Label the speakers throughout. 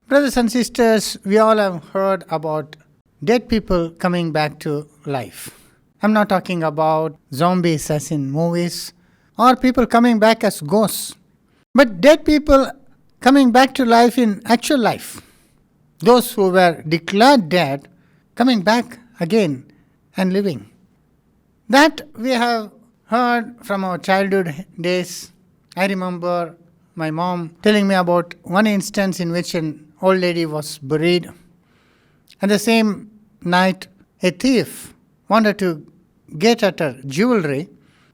Speaker 1: Brothers and sisters, we all have heard about dead people coming back to life. I'm not talking about zombies as in movies or people coming back as ghosts, but dead people coming back to life in actual life. Those who were declared dead coming back again and living. That we have heard from our childhood days. I remember my mom telling me about one instance in which an old lady was buried. And the same night, a thief wanted to get at her jewelry.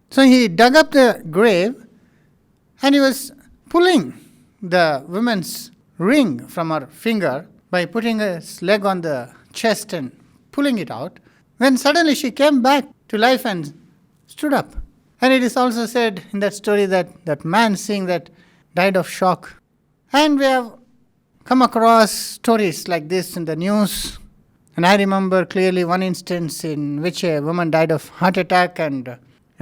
Speaker 1: So he dug up the grave and he was pulling the woman's ring from her finger by putting his leg on the chest and pulling it out. When suddenly she came back to life and stood up. And it is also said in that story that that man seeing that died of shock. And we have come across stories like this in the news. And I remember clearly one instance in which a woman died of heart attack and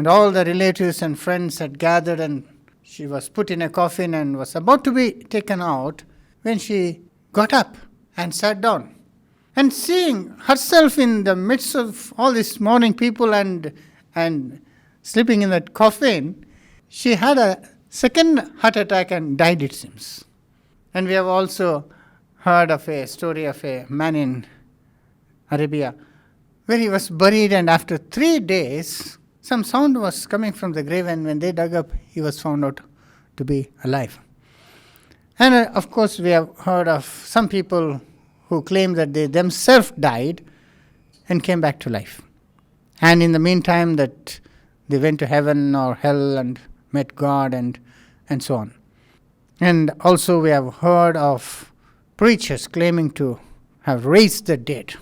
Speaker 1: all the relatives and friends had gathered and she was put in a coffin and was about to be taken out when she got up and sat down. And seeing herself in the midst of all these mourning people and sleeping in that coffin, she had a second heart attack and died, it seems. And we have also heard of a story of a man in Arabia where he was buried and after 3 days some sound was coming from the grave and when they dug up he was found out to be alive. And of course we have heard of some people who claim that they themselves died and came back to life. And in the meantime that they went to heaven or hell and met God and so on. And also we have heard of preachers claiming to have raised the dead.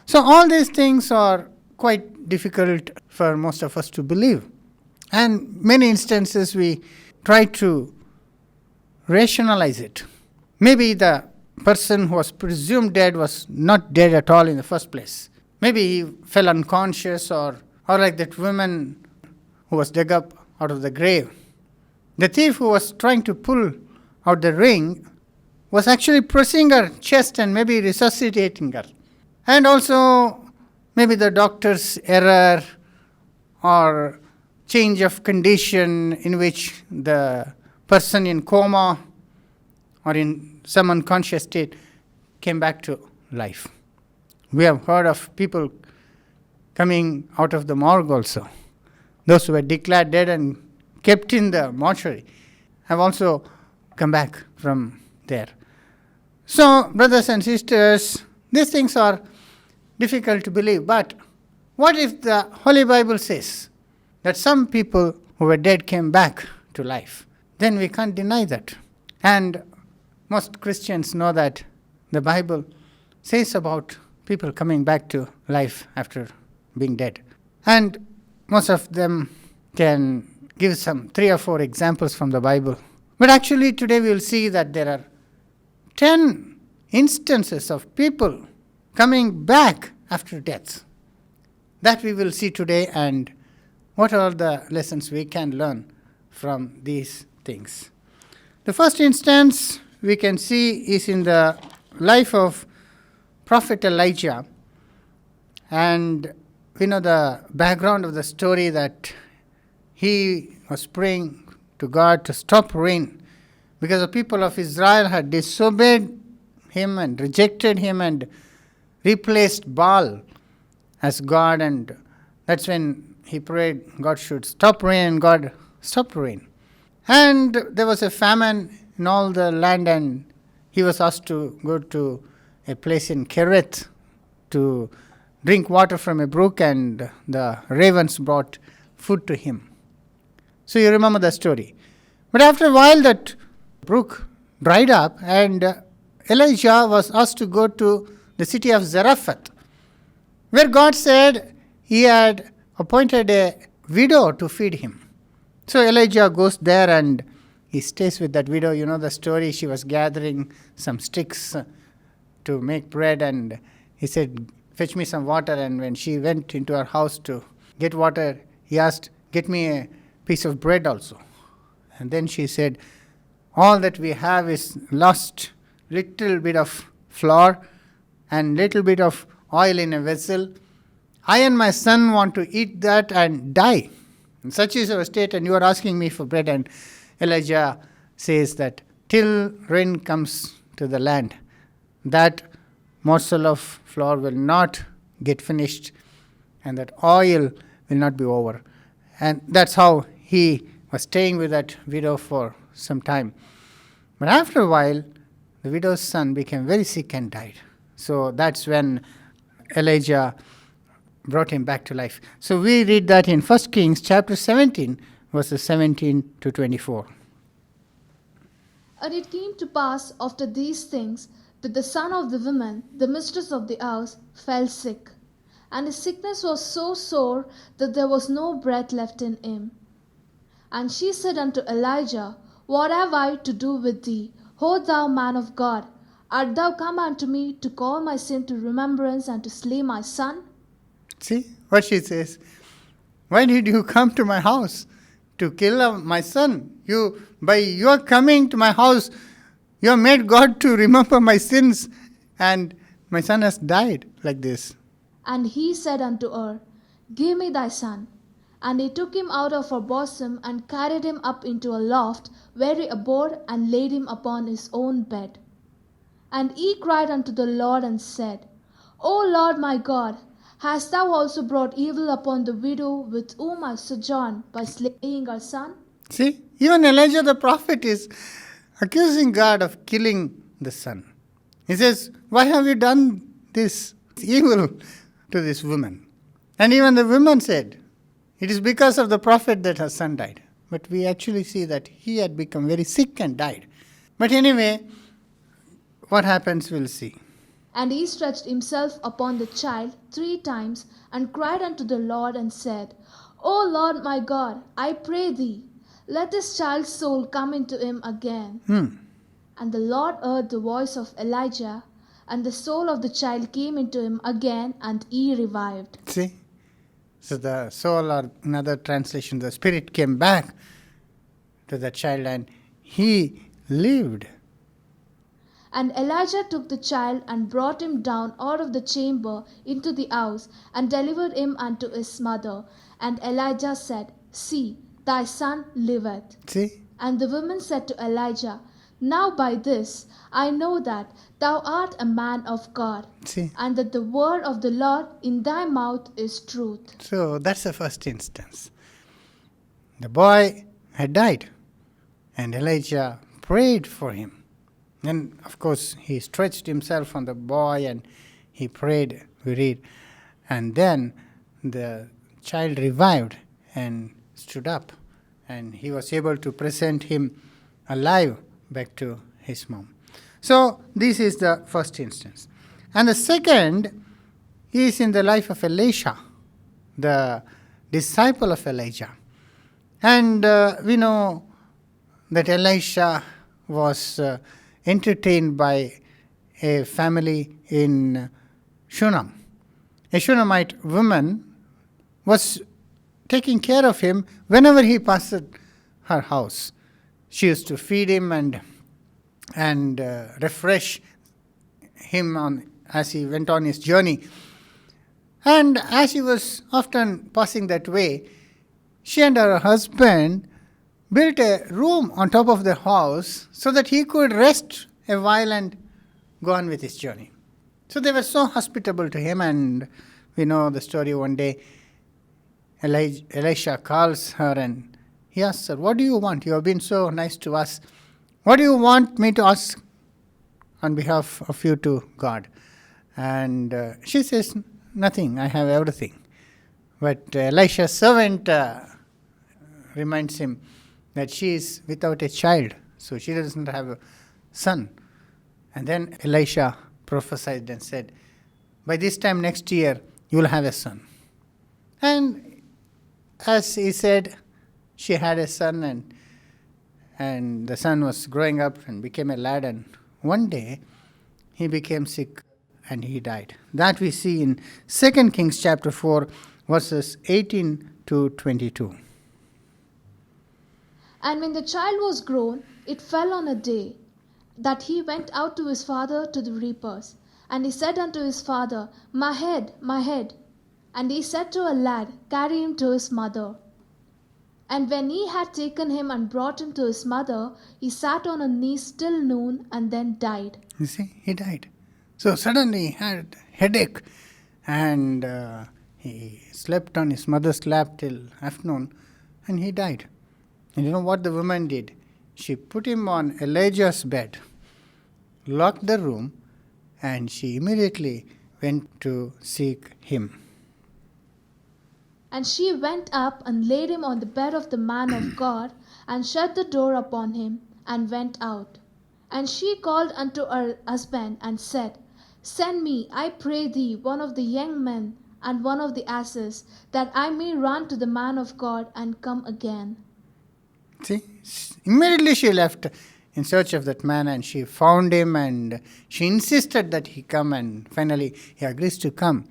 Speaker 1: So all these things are quite difficult for most of us to believe. And many instances we try to rationalize it. Maybe the person who was presumed dead was not dead at all in the first place. Maybe he fell unconscious or like that woman who was dug up out of the grave. The thief who was trying to pull out the ring was actually pressing her chest and maybe resuscitating her. And also maybe the doctor's error or change of condition in which the person in coma or in some unconscious state came back to life. We have heard of people coming out of the morgue also. Those who were declared dead and kept in the mortuary have also come back from there. So, brothers and sisters, these things are difficult to believe. But what if the Holy Bible says that some people who were dead came back to life? Then we can't deny that. And most Christians know that the Bible says about people coming back to life after being dead. And most of them can give some 3 or 4 examples from the Bible. But actually today we will see that there are 10 instances of people coming back after death. That we will see today and what are the lessons we can learn from these things. The first instance we can see is in the life of Prophet Elijah. And we know the background of the story that he was praying to God to stop rain because the people of Israel had disobeyed him and rejected him and replaced Baal as God, and that's when he prayed God should stop rain, and God stopped rain. And there was a famine in all the land and he was asked to go to a place in Kereth to drink water from a brook and the ravens brought food to him. So you remember the story. But after a while that brook dried up and Elijah was asked to go to the city of Zarephath, where God said he had appointed a widow to feed him. So Elijah goes there and he stays with that widow. You know the story. She was gathering some sticks to make bread and he said, fetch me some water. And when she went into her house to get water, he asked, get me a piece of bread also. And then she said, all that we have is lost little bit of flour and little bit of oil in a vessel. I and my son want to eat that and die. And such is our state, and you are asking me for bread. And Elijah says that till rain comes to the land, that morsel of flour will not get finished, and that oil will not be over. And that's how he was staying with that widow for some time. But after a while, the widow's son became very sick and died. So that's when Elijah brought him back to life. So we read that in 1 Kings chapter 17, verses 17 to 24.
Speaker 2: And it came to pass after these things that the son of the woman, the mistress of the house, fell sick. And his sickness was so sore that there was no breath left in him. And she said unto Elijah, What have I to do with thee, O thou man of God? Art thou come unto me to call my sin to remembrance and to slay my son?
Speaker 1: See what she says. Why did you come to my house to kill my son? By your coming to my house, you have made God to remember my sins, and my son has died like this.
Speaker 2: And he said unto her, Give me thy son. And he took him out of her bosom, and carried him up into a loft, where he abode, and laid him upon his own bed. And he cried unto the Lord, and said, O Lord my God, hast thou also brought evil upon the widow with whom I sojourn, by slaying her son?
Speaker 1: See, even Elijah the prophet is accusing God of killing the son. He says, why have you done this evil to this woman? And even the woman said, it is because of the prophet that her son died. But we actually see that he had become very sick and died. But anyway, what happens we'll see.
Speaker 2: And he stretched himself upon the child 3 times, and cried unto the Lord, and said, O Lord my God, I pray thee, let this child's soul come into him again. And the Lord heard the voice of Elijah, and the soul of the child came into him again, and he revived.
Speaker 1: See? So the soul, or another translation, the spirit came back to the child and he lived.
Speaker 2: And Elijah took the child and brought him down out of the chamber into the house, and delivered him unto his mother. And Elijah said, See, thy son liveth.
Speaker 1: See?
Speaker 2: And the woman said to Elijah, Now by this I know that thou art a man of God,
Speaker 1: See?
Speaker 2: and that the word of the Lord in thy mouth is truth.
Speaker 1: So that's the first instance. The boy had died, and Elijah prayed for him. And of course, he stretched himself on the boy and he prayed, we read. And then the child revived and stood up, and he was able to present him alive back to his mom. So this is the first instance. And the second is in the life of Elisha, the disciple of Elijah. And we know that Elisha was entertained by a family in Shunem. A Shunammite woman was taking care of him whenever he passed her house. She used to feed him and refresh him as he went on his journey. And as he was often passing that way, she and her husband built a room on top of the house so that he could rest a while and go on with his journey. So they were so hospitable to him, and we know the story. One day Elisha calls her and he asks her, what do you want? You have been so nice to us. What do you want me to ask on behalf of you to God? And she says, nothing, I have everything. But Elisha's servant reminds him that she is without a child, so she doesn't have a son. And then Elisha prophesied and said, by this time next year, you will have a son. And as he said, she had a son, and the son was growing up and became a lad, and one day he became sick and he died. That we see in 2 Kings chapter 4, verses 18 to 22.
Speaker 2: And when the child was grown, it fell on a day. that he went out to his father to the reapers. And he said unto his father, My head, my head. And he said to a lad, Carry him to his mother. And when he had taken him and brought him to his mother, he sat on her knees till noon, and then died.
Speaker 1: You see, he died. So suddenly he had headache, and he slept on his mother's lap till afternoon, and he died. And you know what the woman did? She put him on Elijah's bed, locked the room, and she immediately went to seek him.
Speaker 2: And she went up and laid him on the bed of the man of God, and shut the door upon him, and went out. And she called unto her husband, and said, Send me, I pray thee, one of the young men, and one of the asses, that I may run to the man of God, and come again.
Speaker 1: See, immediately she left in search of that man, and she found him, and she insisted that he come, and finally he agrees to come.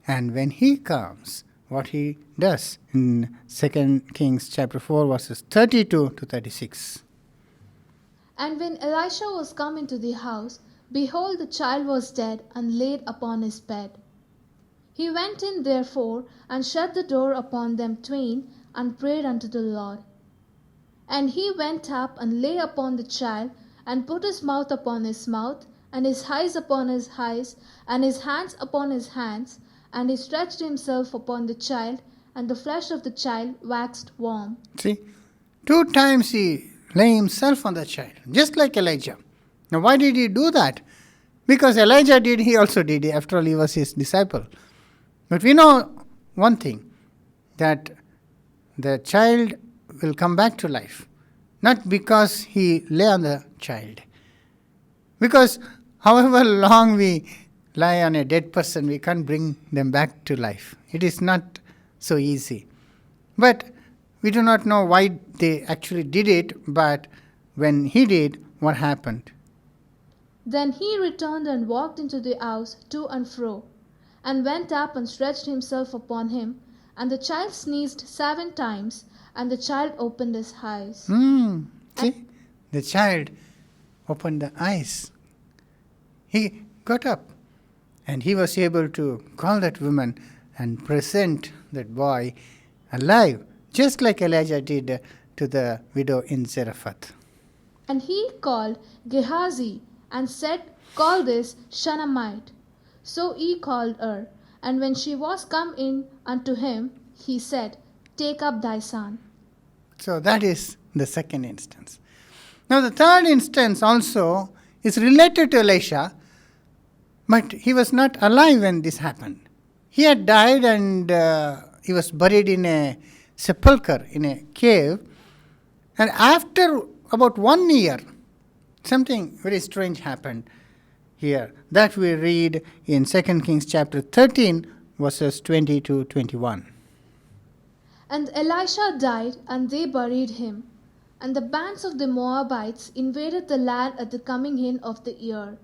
Speaker 1: And when he comes, what he does in 2 Kings chapter 4 verses 32 to 36.
Speaker 2: And when Elisha was come into the house, behold, the child was dead, and laid upon his bed. He went in therefore, and shut the door upon them twain, and prayed unto the Lord. And he went up, and lay upon the child, and put his mouth upon his mouth, and his eyes upon his eyes, and his hands upon his hands, and he stretched himself upon the child, and the flesh of the child waxed warm.
Speaker 1: See, 2 times he lay himself on the child, just like Elijah. Now why did he do that? Because Elijah did, he also did. After all, he was his disciple. But we know one thing, that the child will come back to life. Not because he lay on the child. Because however long we lie on a dead person, we can't bring them back to life. It is not so easy. But we do not know why they actually did it, but when he did, what happened?
Speaker 2: Then he returned and walked into the house to and fro, and went up and stretched himself upon him, and the child sneezed 7 times, and the child opened his eyes.
Speaker 1: See, the child opened the eyes. He got up, and he was able to call that woman and present that boy alive, just like Elijah did to the widow in Zarephath.
Speaker 2: And he called Gehazi, and said, Call this Shunammite. So he called her. And when she was come in unto him, he said, Take up thy son.
Speaker 1: So that is the second instance. Now the third instance also is related to Elisha, but he was not alive when this happened. He had died, and he was buried in a sepulchre, in a cave. And after about 1 year, something very strange happened here. That we read in 2 Kings chapter 13, verses 20 to 21.
Speaker 2: And Elisha died, and they buried him. And the bands of the Moabites invaded the land at the coming in of the year.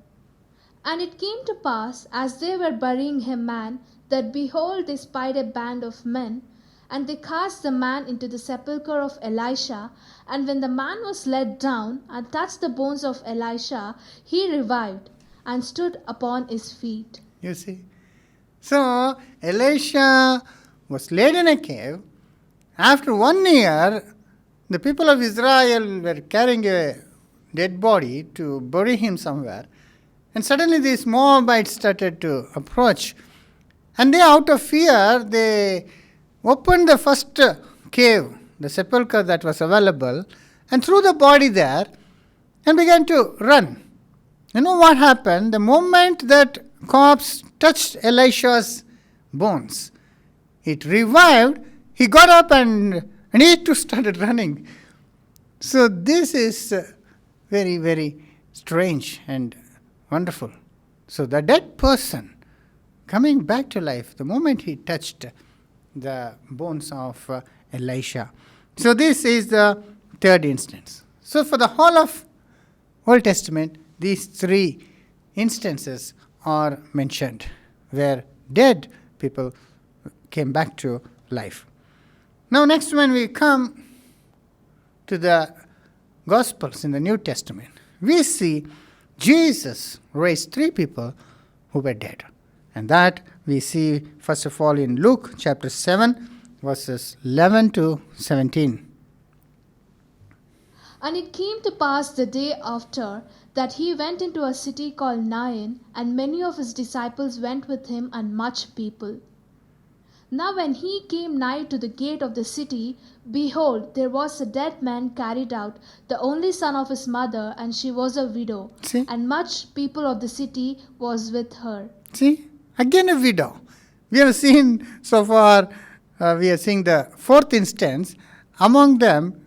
Speaker 2: And it came to pass, as they were burying a man, that behold, they spied a band of men, and they cast the man into the sepulchre of Elisha. And when the man was let down and touched the bones of Elisha, he revived, and stood upon his feet.
Speaker 1: You see? So, Elisha was laid in a cave. After 1 year, the people of Israel were carrying a dead body to bury him somewhere. And suddenly these Moabites started to approach. And they, out of fear, they opened the first cave, the sepulchre that was available, and threw the body there and began to run. You know what happened? The moment that corpse touched Elisha's bones, it revived. He got up and he too started running. So this is very, very strange and wonderful. So the dead person coming back to life the moment he touched the bones of Elisha. So this is the third instance. So for the whole of Old Testament, these 3 instances are mentioned where dead people came back to life. Now next, when we come to the Gospels in the New Testament, we see Jesus raised 3 people who were dead. And that we see first of all in Luke chapter 7 verses 11 to 17.
Speaker 2: And it came to pass the day after that he went into a city called Nain, and many of his disciples went with him, and much people. Now when he came nigh to the gate of the city, behold, there was a dead man carried out, the only son of his mother, and she was a widow.
Speaker 1: See?
Speaker 2: And much people of the city was with her.
Speaker 1: See, again a widow. We have seen so far, we are seeing the 4th instance. Among them,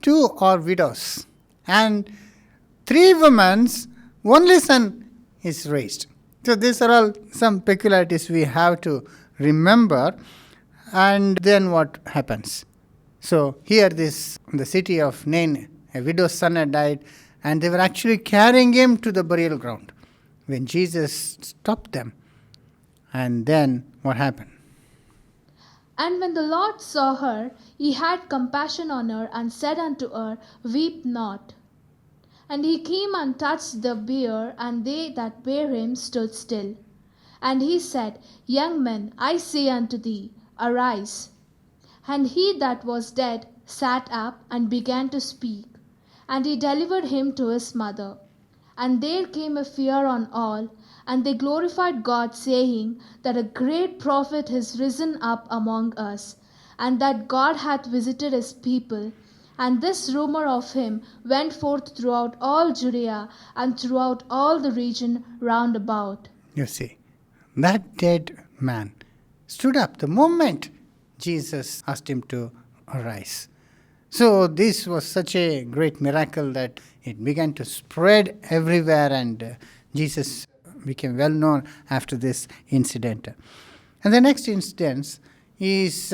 Speaker 1: 2 are widows. And 3 women's only son is raised. So these are all some peculiarities we have to remember. And then what happens? So here in the city of Nain, a widow's son had died, and they were actually carrying him to the burial ground when Jesus stopped them. And then what happened?
Speaker 2: And when the Lord saw her, he had compassion on her, and said unto her, Weep not. And he came and touched the bier, and they that bare him stood still. And he said, Young man, I say unto thee, arise. And he that was dead sat up, and began to speak. And he delivered him to his mother. And there came a fear on all, and they glorified God, saying that a great prophet is risen up among us, and that God hath visited his people. And this rumor of him went forth throughout all Judea, and throughout all the region round about.
Speaker 1: You see, that dead man stood up the moment Jesus asked him to arise. So this was such a great miracle that it began to spread everywhere, and Jesus became well known after this incident. And the next instance is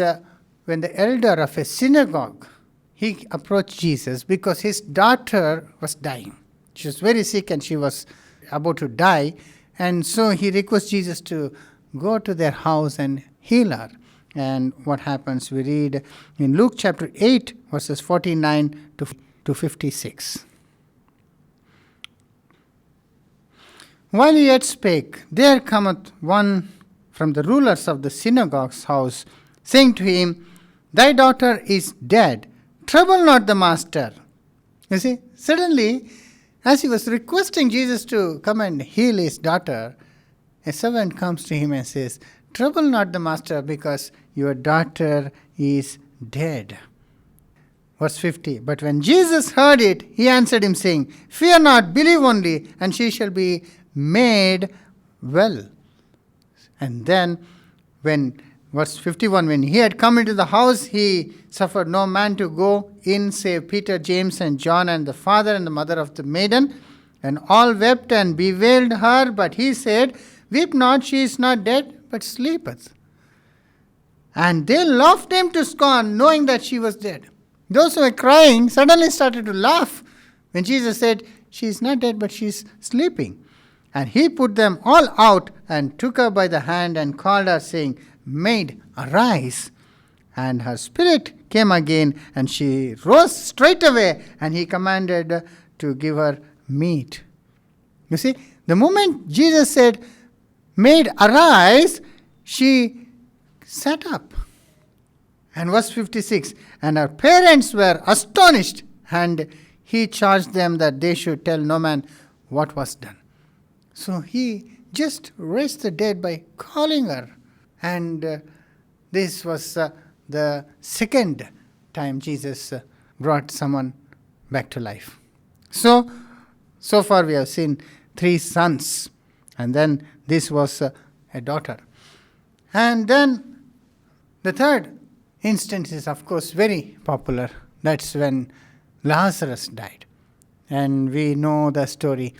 Speaker 1: when the elder of a synagogue, he approached Jesus because his daughter was dying. She was very sick and she was about to die. And so he requests Jesus to go to their house and heal her. And what happens? We read in Luke chapter 8, verses 49 to 56. While he yet spake, there cometh one from the rulers of the synagogue's house, saying to him, Thy daughter is dead. Trouble not the master. You see, suddenly, as he was requesting Jesus to come and heal his daughter, a servant comes to him and says, Trouble not the master, because your daughter is dead. Verse 50, But when Jesus heard it, he answered him, saying, Fear not, believe only, and she shall be made well. And then, verse 51, when he had come into the house, he suffered no man to go in, save Peter, James, and John, and the father and the mother of the maiden. And all wept and bewailed her, but he said, Weep not, she is not dead, but sleepeth. And they laughed him to scorn, knowing that she was dead. Those who were crying suddenly started to laugh when Jesus said, She is not dead, but she is sleeping. And he put them all out and took her by the hand and called her, saying, Maid, arise. And her spirit came again, and she rose straightway, and he commanded to give her meat. You see, the moment Jesus said, Maid, arise, she sat up. And verse 56, and her parents were astonished, and he charged them that they should tell no man what was done. So he just raised the dead by calling her. And this was the second time Jesus brought someone back to life. So far we have seen 3 sons. And then this was a daughter. And then the third instance is, of course, very popular. That's when Lazarus died. And we know the story.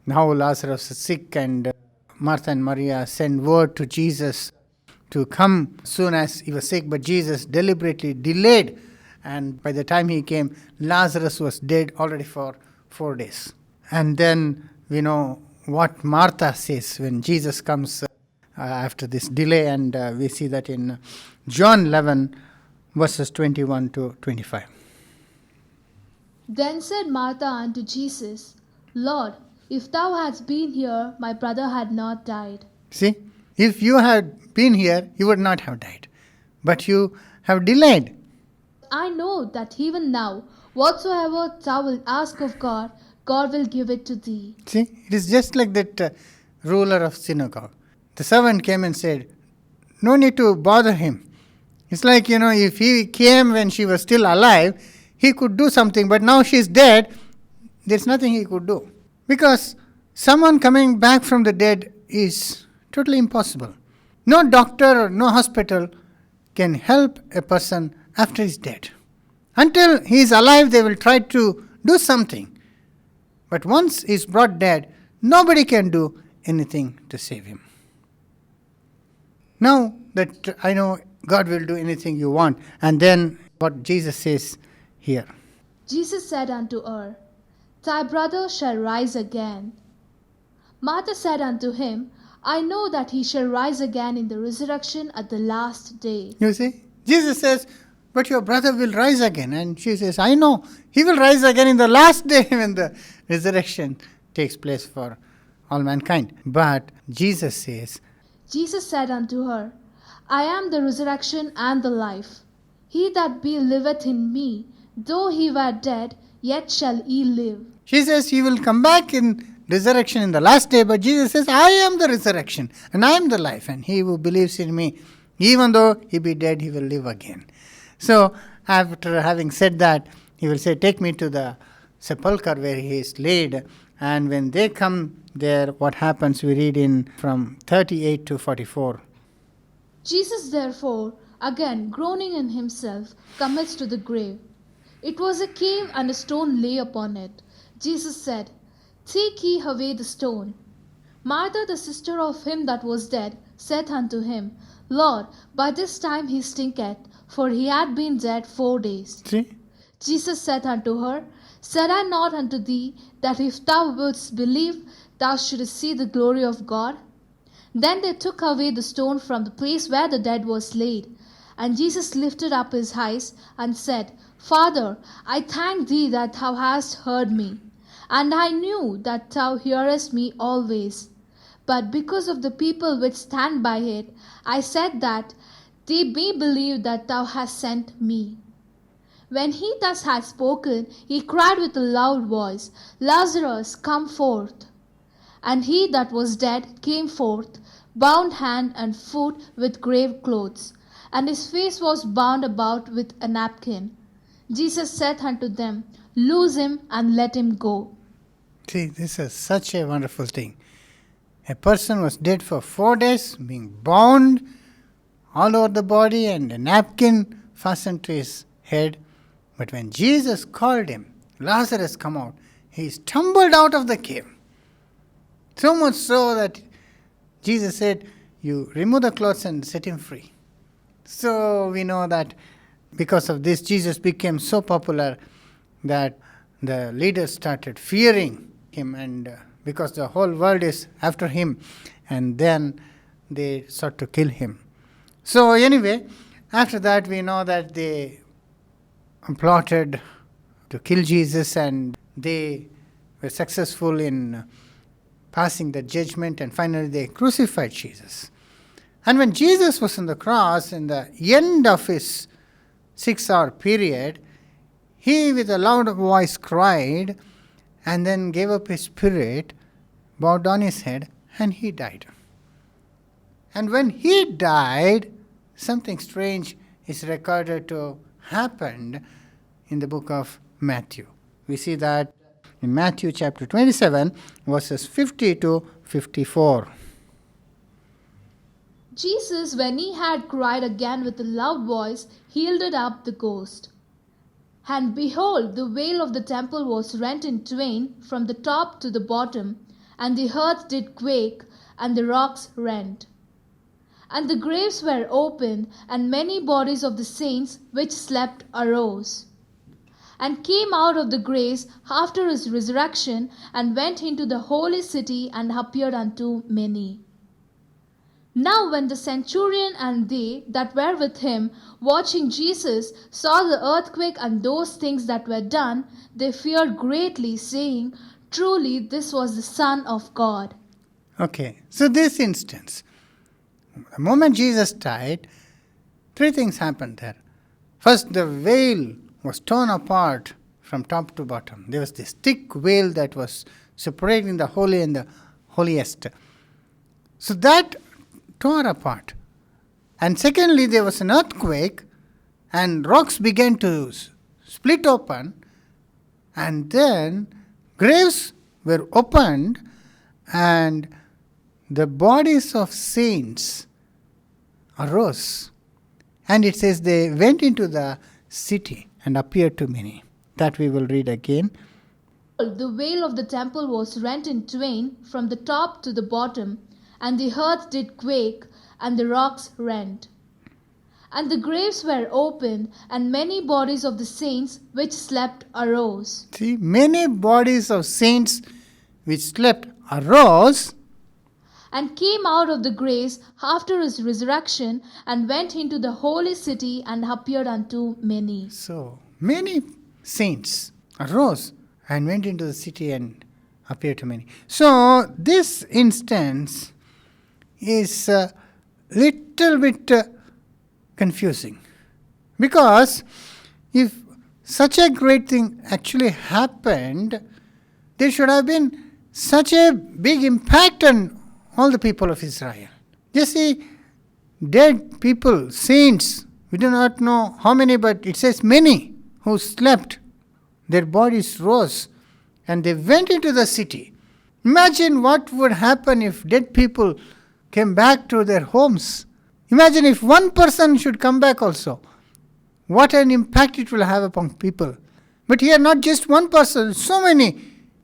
Speaker 1: How Lazarus was sick, and Martha and Maria sent word to Jesus to come soon as he was sick, but Jesus deliberately delayed. And by the time he came, Lazarus was dead already for 4 days. And then we know what Martha says when Jesus comes after this delay, and we see that in John 11, verses 21 to 25.
Speaker 2: Then said Martha unto Jesus, Lord, if thou hadst been here, my brother had not died.
Speaker 1: See, if you had been here, he would not have died. But you have delayed.
Speaker 2: I know that even now, whatsoever thou wilt ask of God, God will give it to thee.
Speaker 1: See, it is just like that ruler of synagogue. The servant came and said, no need to bother him. It's like, if he came when she was still alive, he could do something. But now she's dead, there's nothing he could do. Because someone coming back from the dead is totally impossible. No doctor or no hospital can help a person after he's dead. Until he is alive, they will try to do something. But once he's brought dead, nobody can do anything to save him. Now that I know God will do anything you want, and then what Jesus says here.
Speaker 2: Jesus said unto her, Thy brother shall rise again. Martha said unto him, I know that he shall rise again in the resurrection at the last day.
Speaker 1: You see, Jesus says, but your brother will rise again. And she says, I know, he will rise again in the last day when the resurrection takes place for all mankind. But Jesus says,
Speaker 2: Jesus said unto her, I am the resurrection and the life. He that liveth in me, though he were dead, yet shall he live.
Speaker 1: She says he will come back in resurrection in the last day, but Jesus says, I am the resurrection and I am the life, and he who believes in me, even though he be dead, he will live again. So after having said that, he will say, take me to the sepulchre where he is laid. And when they come there, what happens, we read in from 38 to 44.
Speaker 2: Jesus therefore, again groaning in himself, cometh to the grave. It was a cave, and a stone lay upon it. Jesus said, Take ye away the stone. Martha, the sister of him that was dead, saith unto him, Lord, by this time he stinketh, for he had been dead 4 days.
Speaker 1: See?
Speaker 2: Jesus saith unto her, Said I not unto thee, that if thou wouldst believe, thou shouldest see the glory of God? Then they took away the stone from the place where the dead was laid. And Jesus lifted up his eyes, and said, Father, I thank thee that thou hast heard me. And I knew that thou hearest me always. But because of the people which stand by it, I said that they may believe that thou hast sent me. When he thus had spoken, he cried with a loud voice, Lazarus, come forth. And he that was dead came forth, bound hand and foot with grave clothes, and his face was bound about with a napkin. Jesus saith unto them, Loose him and let him go.
Speaker 1: See, this is such a wonderful thing. A person was dead for 4 days, being bound all over the body and a napkin fastened to his head. But when Jesus called him, Lazarus, come out, he stumbled out of the cave. So much so that Jesus said, you remove the clothes and set him free. So we know that because of this, Jesus became so popular that the leaders started fearing him, and because the whole world is after him, and then they sought to kill him. So anyway, after that we know that they plotted to kill Jesus, and they were successful in passing the judgment, and finally they crucified Jesus. And when Jesus was on the cross, in the end of his 6-hour period, he with a loud voice cried, and then gave up his spirit, bowed down his head, and he died. And when he died, something strange is recorded to happen in the book of Matthew. We see that in Matthew chapter 27, verses 50 to 54.
Speaker 2: Jesus, when he had cried again with a loud voice, yielded up the ghost. And behold, the veil of the temple was rent in twain from the top to the bottom, and the earth did quake, and the rocks rent. And the graves were opened, and many bodies of the saints which slept arose, and came out of the graves after his resurrection, and went into the holy city, and appeared unto many. Now when the centurion and they that were with him, watching Jesus, saw the earthquake and those things that were done, they feared greatly, saying, Truly, this was the Son of God.
Speaker 1: Okay, so this instance, the moment Jesus died, three things happened there. First, the veil was torn apart from top to bottom. There was this thick veil that was separating the holy and the holiest. So that tore apart. And secondly, there was an earthquake, and rocks began to split open, and then graves were opened, and the bodies of saints arose. And it says they went into the city and appeared to many. That we will read again.
Speaker 2: The veil of the temple was rent in twain from the top to the bottom, and the earth did quake, and the rocks rent. And the graves were opened, and many bodies of the saints which slept arose.
Speaker 1: See, many bodies of saints which slept arose,
Speaker 2: And came out of the graves after his resurrection, and went into the holy city, and appeared unto many.
Speaker 1: so many saints arose and went into the city and appeared to many. So this instance is a little bit confusing, because if such a great thing actually happened, there should have been such a big impact on all the people of Israel. You see, dead people, saints, we do not know how many, but it says many who slept, their bodies rose, and they went into the city. Imagine what would happen if dead people came back to their homes. Imagine if one person should come back also. What an impact it will have upon people. But here, not just one person, so many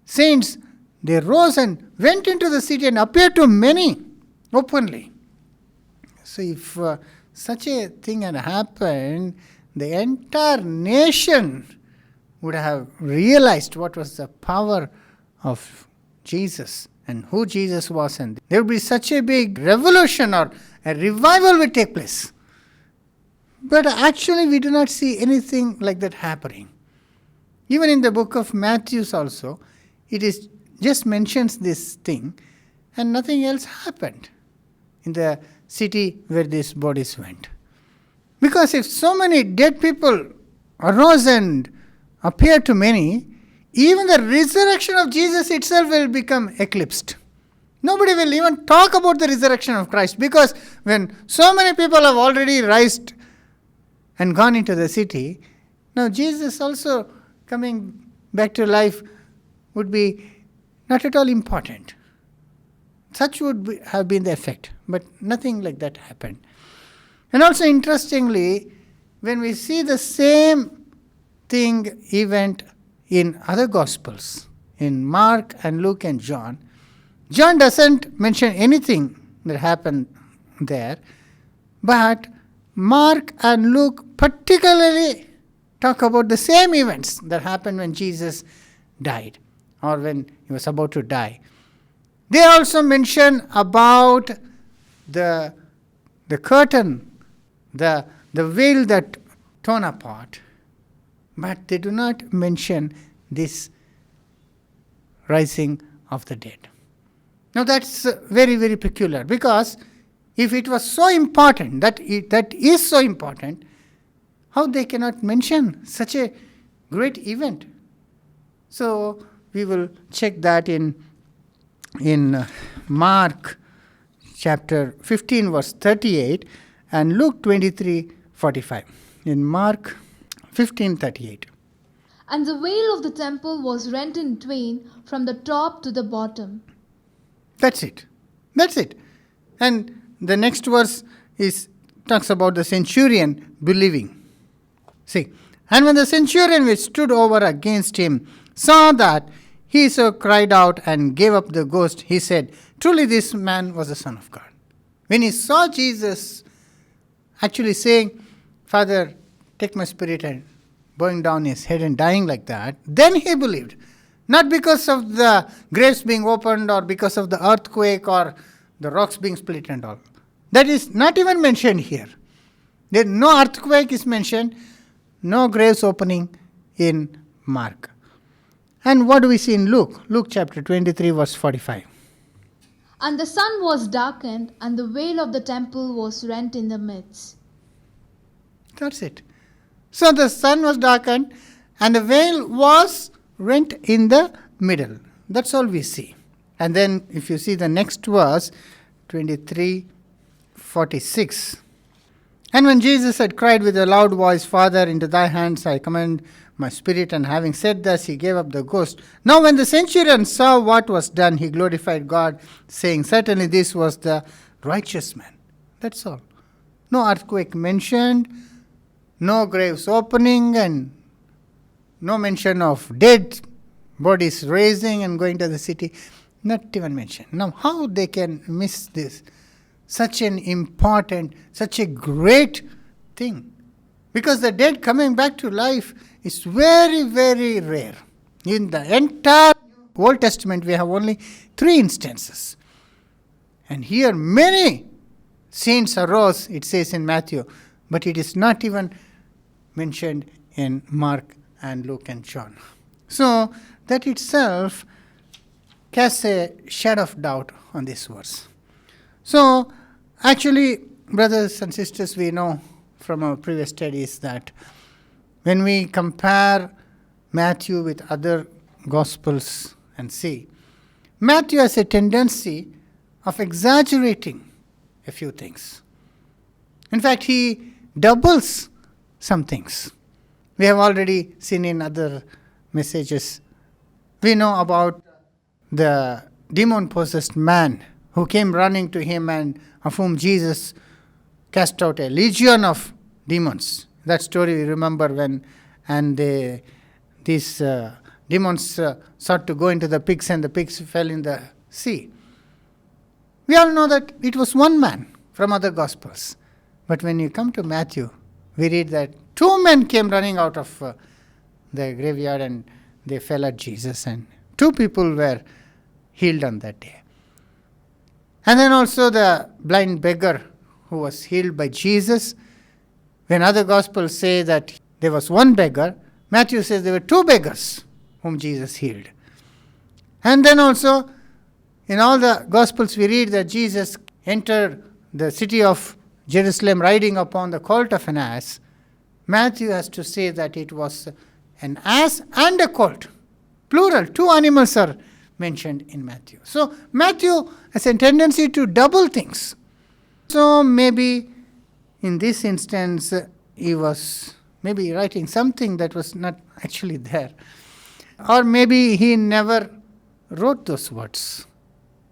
Speaker 1: saints, they rose and went into the city and appeared to many openly. So if such a thing had happened, the entire nation would have realized what was the power of Jesus and who Jesus was, and there would be such a big revolution or a revival will take place. But actually we do not see anything like that happening. Even in the book of Matthew also, it is just mentions this thing, and nothing else happened in the city where these bodies went. Because if so many dead people arose and appeared to many, even the resurrection of Jesus itself will become eclipsed. Nobody will even talk about the resurrection of Christ, because when so many people have already risen and gone into the city, now Jesus also coming back to life would be not at all important. Such would have been the effect, but nothing like that happened. And also interestingly, when we see the same event in other Gospels, in Mark and Luke and John, John doesn't mention anything that happened there, but Mark and Luke particularly talk about the same events that happened when Jesus died or when he was about to die. They also mention about the curtain, the veil that torn apart, but they do not mention this rising of the dead. Now that's very, very peculiar, because if it was so important, that is so important, how they cannot mention such a great event? So we will check that in Mark chapter 15 verse 38 and Luke 23:45. In Mark 15:38.
Speaker 2: And the veil of the temple was rent in twain from the top to the bottom.
Speaker 1: That's it. And the next verse talks about the centurion believing. See, and when the centurion which stood over against him saw that, he so cried out and gave up the ghost. He said, truly this man was the Son of God. When he saw Jesus actually saying, Father, take my spirit, and bowing down his head and dying like that, then he believed. Not because of the graves being opened or because of the earthquake or the rocks being split and all. That is not even mentioned here. There no earthquake is mentioned, no graves opening in Mark. And what do we see in Luke? Luke chapter 23, verse 45.
Speaker 2: And the sun was darkened, and the veil of the temple was rent in the midst.
Speaker 1: That's it. So the sun was darkened, and the veil was rent in the middle. That's all we see. And then if you see the next verse, 23:46. And when Jesus had cried with a loud voice, Father, into thy hands I commend my spirit, and having said thus, he gave up the ghost. Now when the centurion saw what was done, he glorified God, saying, certainly this was the righteous man. That's all. No earthquake mentioned, no graves opening, and no mention of dead bodies raising and going to the city. Not even mentioned. Now, how they can miss this? Such an important, such a great thing. Because the dead coming back to life is very, very rare. In the entire Old Testament, we have only 3 instances. And here many saints arose, it says in Matthew, but it is not even mentioned in Mark and Luke and John. So that itself casts a shadow of doubt on this verse. So actually, brothers and sisters, we know from our previous studies that when we compare Matthew with other Gospels and see, Matthew has a tendency of exaggerating a few things. In fact, he doubles some things. We have already seen in other messages. We know about the demon-possessed man who came running to him and of whom Jesus cast out a legion of demons. That story we remember when these demons sought to go into the pigs and the pigs fell in the sea. We all know that it was one man from other Gospels. But when you come to Matthew, we read that 2 men came running out of the graveyard and they fell at Jesus, and 2 people were healed on that day. And then also the blind beggar who was healed by Jesus. When other Gospels say that there was 1 beggar, Matthew says there were 2 beggars whom Jesus healed. And then also in all the Gospels we read that Jesus entered the city of Jerusalem riding upon the colt of an ass. Matthew has to say that it was an ass and a colt. Plural, 2 animals are mentioned in Matthew. So Matthew has a tendency to double things. So maybe in this instance he was maybe writing something that was not actually there. Or maybe he never wrote those words.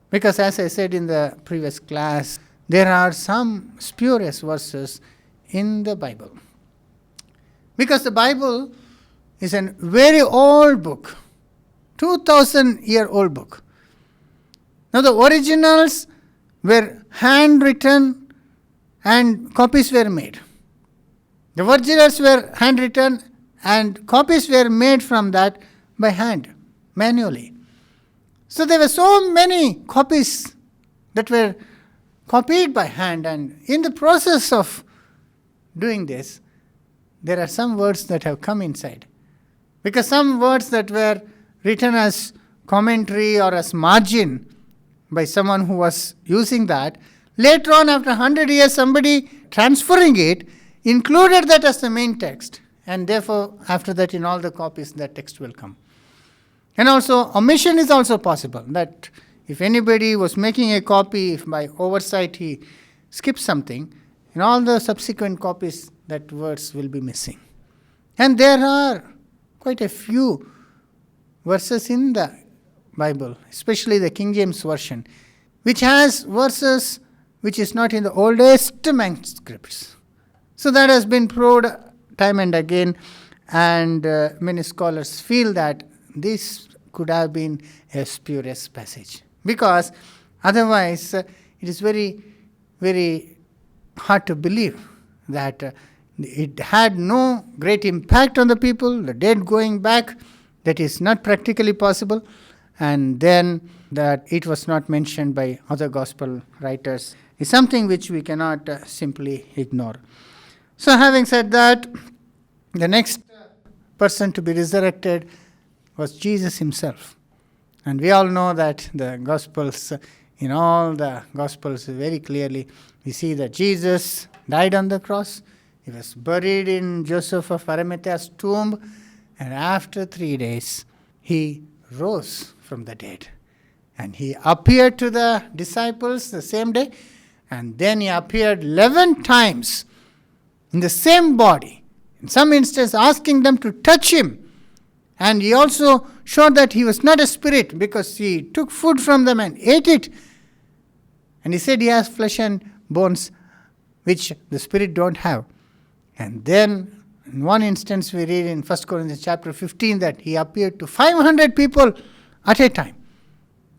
Speaker 1: Because as I said in the previous class, there are some spurious verses in the Bible. Because the Bible is a very old book, 2,000-year-old book. Now the originals were handwritten and copies were made. The originals were handwritten and copies were made from that by hand, manually. So there were so many copies that were copied by hand, and in the process of doing this, there are some words that have come inside. Because some words that were written as commentary or as margin by someone who was using that, later on after 100 years somebody transferring it included that as the main text, and therefore after that in all the copies that text will come. And also omission is also possible, that if anybody was making a copy, if by oversight he skipped something, in all the subsequent copies that words will be missing. And there are quite a few verses in the Bible, especially the King James Version, which has verses which is not in the oldest manuscripts. So that has been proved time and again, and many scholars feel that this could have been a spurious passage. Because otherwise it is very, very hard to believe that it had no great impact on the people, the dead going back, that is not practically possible, and then that it was not mentioned by other gospel writers is something which we cannot simply ignore. So having said that, the next person to be resurrected was Jesus himself. And we all know that the Gospels, in all the Gospels very clearly, we see that Jesus died on the cross. He was buried in Joseph of Arimathea's tomb. And after 3 days, he rose from the dead. And he appeared to the disciples the same day. And then he appeared 11 times in the same body. In some instance, asking them to touch him. And he also showed that he was not a spirit, because he took food from them and ate it. And he said he has flesh and bones, which the spirit don't have. And then in one instance we read in 1 Corinthians chapter 15 that he appeared to 500 people at a time.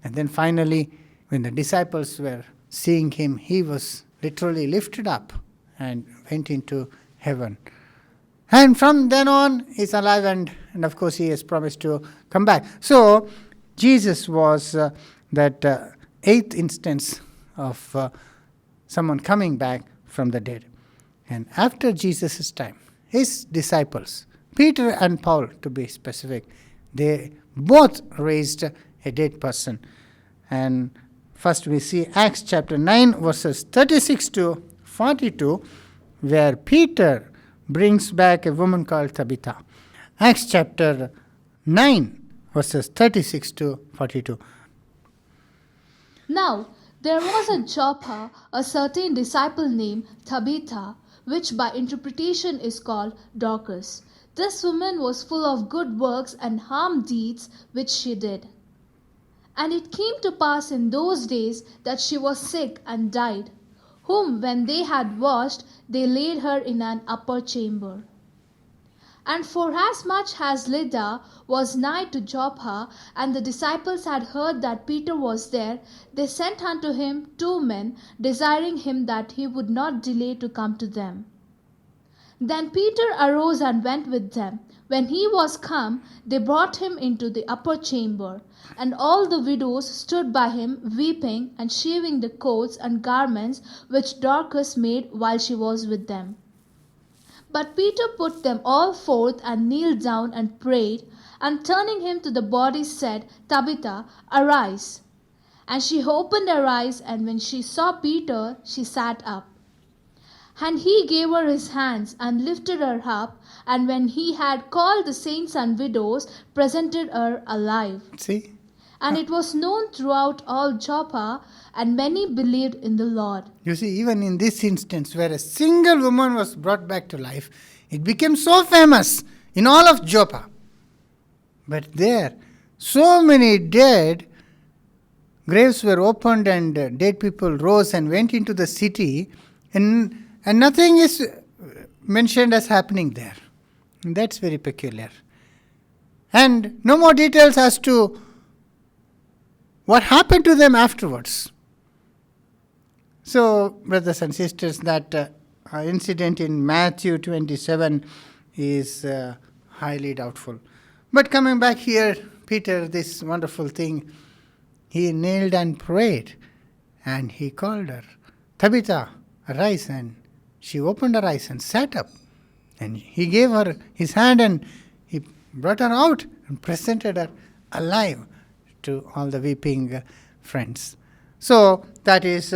Speaker 1: And then finally, when the disciples were seeing him, he was literally lifted up and went into heaven. And from then on, he's alive, and of course he has promised to come back. So Jesus was that eighth instance of someone coming back from the dead. And after Jesus' time, his disciples, Peter and Paul to be specific, they both raised a dead person. And first we see Acts chapter 9 verses 36 to 42, where Peter brings back a woman called Tabitha. Acts chapter 9 verses 36 to 42.
Speaker 2: Now there was at Joppa a certain disciple named Tabitha, which by interpretation is called Dorcas. This woman was full of good works and harm deeds which she did. And it came to pass in those days that she was sick and died, whom when they had washed, they laid her in an upper chamber. And forasmuch as Lydda was nigh to Joppa, and the disciples had heard that Peter was there, they sent unto him 2 men, desiring him that he would not delay to come to them. Then Peter arose and went with them. When he was come, they brought him into the upper chamber. And all the widows stood by him, weeping, and shaving the coats and garments which Dorcas made while she was with them. But Peter put them all forth, and kneeled down and prayed, and turning him to the body said, Tabitha, arise. And she opened her eyes, and when she saw Peter, she sat up. And he gave her his hands, and lifted her up, and when he had called the saints and widows, presented her alive.
Speaker 1: See?
Speaker 2: And it was known throughout all Joppa, and many believed in the Lord.
Speaker 1: You see, even in this instance where a single woman was brought back to life, it became so famous in all of Joppa. But there, so many dead, graves were opened and dead people rose and went into the city, and nothing is mentioned as happening there. And that's very peculiar. And no more details as to what happened to them afterwards. So, brothers and sisters, that incident in Matthew 27 is highly doubtful. But coming back here, Peter, this wonderful thing, he knelt and prayed, and he called her, Tabitha, arise. And she opened her eyes and sat up. And he gave her his hand, and he brought her out and presented her alive to all the weeping friends. So that is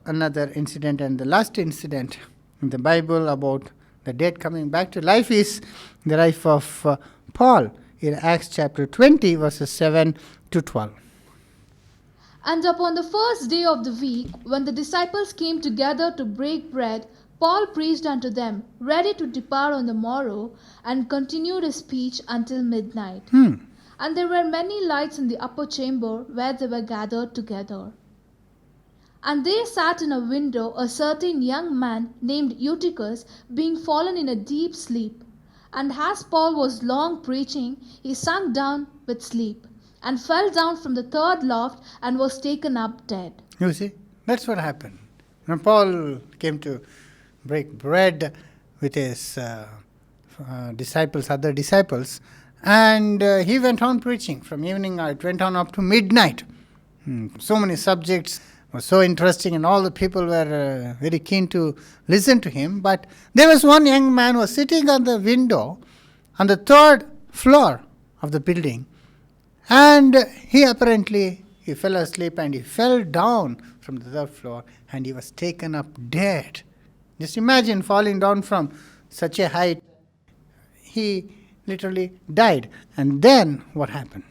Speaker 1: another incident. And the last incident in the Bible about the dead coming back to life is the life of Paul in Acts chapter 20 verses 7 to 12.
Speaker 2: And upon the first day of the week, when the disciples came together to break bread, Paul preached unto them, ready to depart on the morrow, and continued his speech until midnight. And there were many lights in the upper chamber where they were gathered together. And there sat in a window a certain young man named Eutychus, being fallen in a deep sleep. And as Paul was long preaching, he sunk down with sleep, and fell down from the 3rd loft, and was taken up dead.
Speaker 1: You see, that's what happened. When Paul came to break bread with his disciples, other disciples, and he went on preaching from evening. It went on up to midnight. So many subjects were so interesting, and all the people were very keen to listen to him. But there was one young man who was sitting on the window on the 3rd floor of the building. And he fell asleep and he fell down from the third floor and he was taken up dead. Just imagine falling down from such a height. He literally died. And then what happened?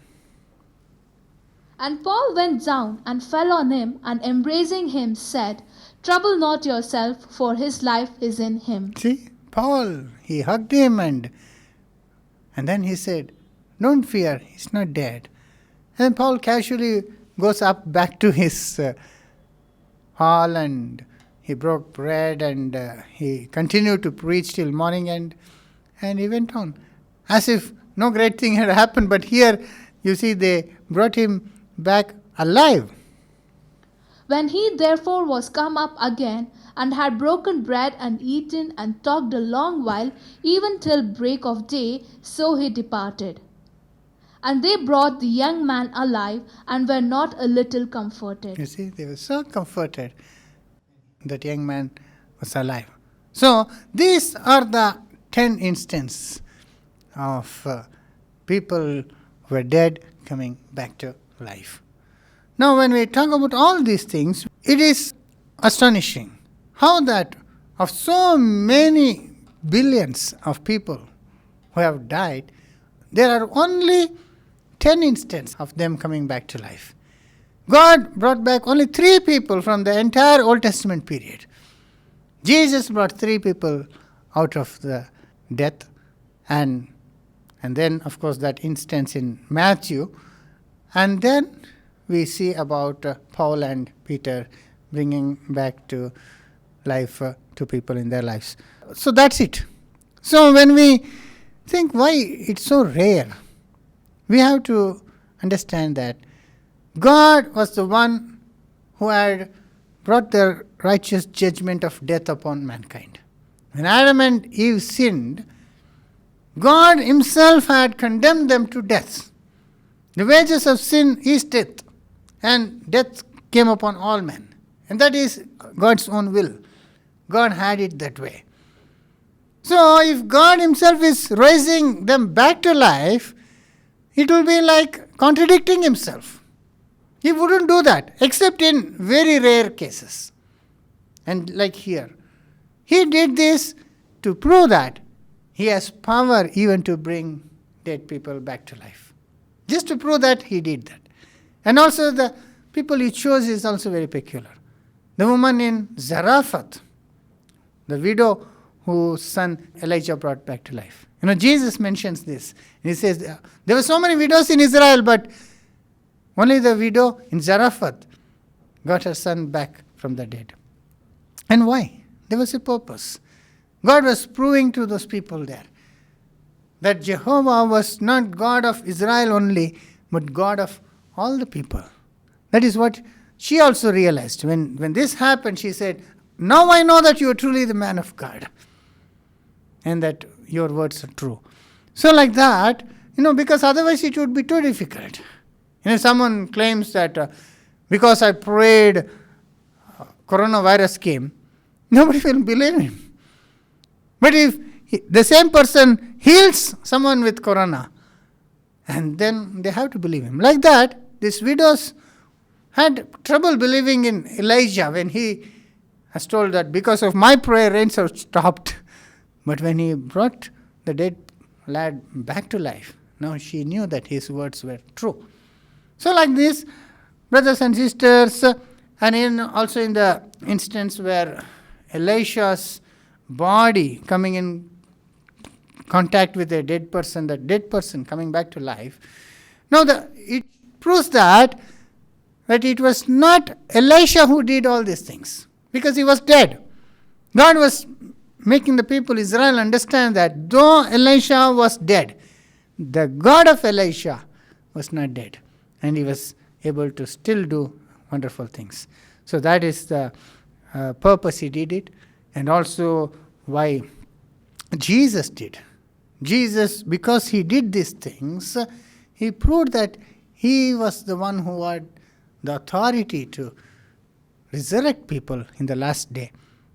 Speaker 2: And Paul went down and fell on him, and embracing him said, Trouble not yourself, for his life is in him.
Speaker 1: See, Paul, he hugged him and then he said, Don't fear, he's not dead. And Paul casually goes up back to his hall and he broke bread and he continued to preach till morning and he went on. As if no great thing had happened, but here you see they brought him back alive.
Speaker 2: When he therefore was come up again, and had broken bread and eaten and talked a long while, even till break of day, so he departed. And they brought the young man alive, and were not a little comforted.
Speaker 1: You see, they were so comforted that young man was alive. So these are the 10 instances of people who were dead coming back to life. Now when we talk about all these things, it is astonishing how that of so many billions of people who have died, there are only 10 instances of them coming back to life. God brought back only 3 people from the entire Old Testament period. Jesus brought 3 people out of the death, and then of course that instance in Matthew, and then we see about Paul and Peter bringing back to life 2 people in their lives. So that's it. So when we think why it's so rare, we have to understand that God was the one who had brought the righteous judgment of death upon mankind. When Adam and Eve sinned, God himself had condemned them to death. The wages of sin is death, and death came upon all men. And that is God's own will. God had it that way. So if God himself is raising them back to life, it will be like contradicting himself. He wouldn't do that, except in very rare cases. And like here, he did this to prove that he has power even to bring dead people back to life. Just to prove that he did that. And also the people he chose is also very peculiar. The woman in Zarephath, the widow whose son Elijah brought back to life. Jesus mentions this. And he says, there were so many widows in Israel, but only the widow in Zarephath got her son back from the dead. And why? There was a purpose. God was proving to those people there that Jehovah was not God of Israel only, but God of all the people. That is what she also realized. When this happened, she said, now I know that you are truly the man of God and that your words are true. So like that, because otherwise it would be too difficult. Someone claims that because I prayed, coronavirus came, nobody will believe him. But if the same person heals someone with corona, and then they have to believe him. Like that, these widows had trouble believing in Elijah when he has told that because of my prayer, rains have stopped. But when he brought the dead lad back to life, now she knew that his words were true. So like this, brothers and sisters, and also in the instance where Elisha's body coming in contact with a dead person, the dead person coming back to life. Now it proves that it was not Elisha who did all these things, because he was dead. God was making the people Israel understand that though Elisha was dead, the God of Elisha was not dead, and he was able to still do wonderful things. So that is the purpose he did it, and also why Jesus did. Jesus, because he did these things, he proved that he was the one who had the authority to resurrect people in the last day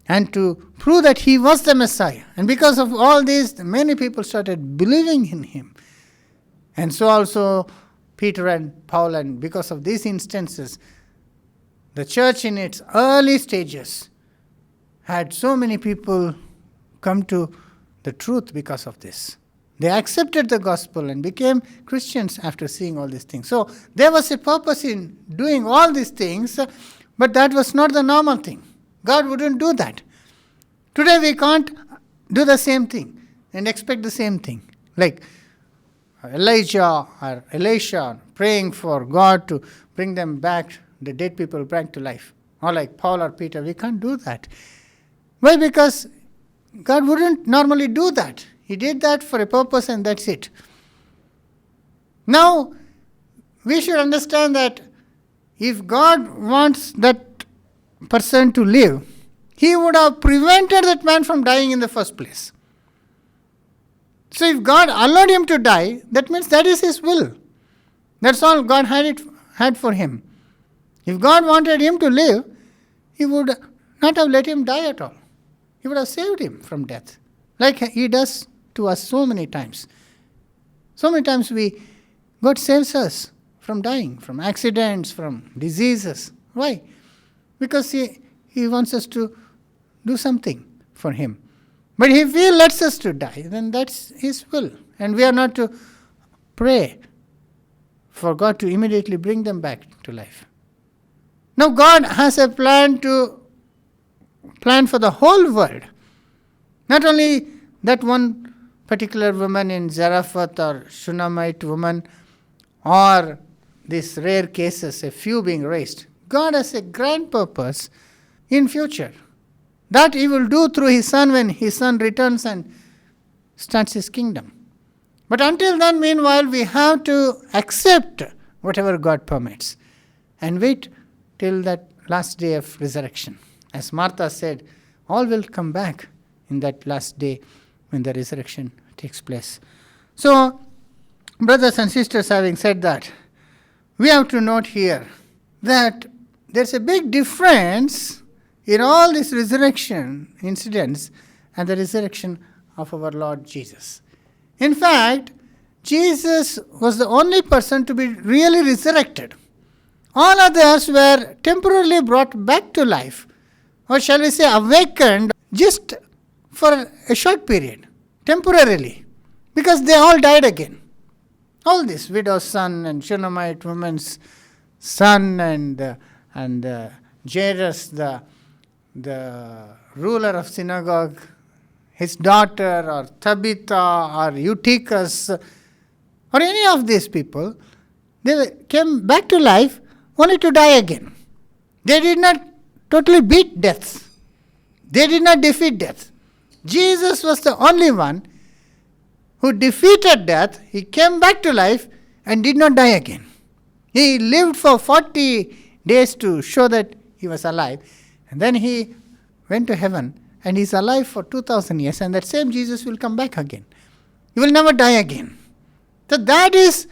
Speaker 1: and to prove that he was the Messiah. And because of all this, many people started believing in him. And so also Peter and Paul, and because of these instances, the church in its early stages had so many people come to the truth because of this. They accepted the gospel and became Christians after seeing all these things. So there was a purpose in doing all these things, but that was not the normal thing. God wouldn't do that. Today we can't do the same thing and expect the same thing. Like Elijah or Elisha praying for God to bring them back, the dead people back to life. Or like Paul or Peter, we can't do that. Why? Because God wouldn't normally do that. He did that for a purpose and that's it. Now, we should understand that if God wants that person to live, He would have prevented that man from dying in the first place. So if God allowed him to die, that means that is His will. That's all God had for him. If God wanted him to live, He would not have let him die at all. He would have saved him from death, like He does to us so many times. So many times God saves us from dying, from accidents, from diseases. Why? Because He wants us to do something for Him. But if He lets us to die, then that's His will. And we are not to pray for God to immediately bring them back to life. Now God has a plan for the whole world. Not only that one particular woman in Zarephath or Shunammite woman, or these rare cases, a few being raised. God has a grand purpose in future. That He will do through His Son when His Son returns and starts His kingdom. But until then, meanwhile, we have to accept whatever God permits and wait till that last day of resurrection. As Martha said, all will come back in that last day when the resurrection takes place. So, brothers and sisters, having said that, we have to note here that there's a big difference in all these resurrection incidents and the resurrection of our Lord Jesus. In fact, Jesus was the only person to be really resurrected. All others were temporarily brought back to life, or shall we say awakened, just for a short period, temporarily, because they all died again. All this widow's son and Shunammite woman's son and Jairus, the ruler of synagogue, his daughter, or Tabitha, or Eutychus, or any of these people, they came back to life only to die again. They did not totally beat death. They did not defeat death. Jesus was the only one who defeated death. He came back to life and did not die again. He lived for 40 days to show that He was alive. And then He went to heaven and He's alive for 2,000 years. And that same Jesus will come back again. He will never die again. So that is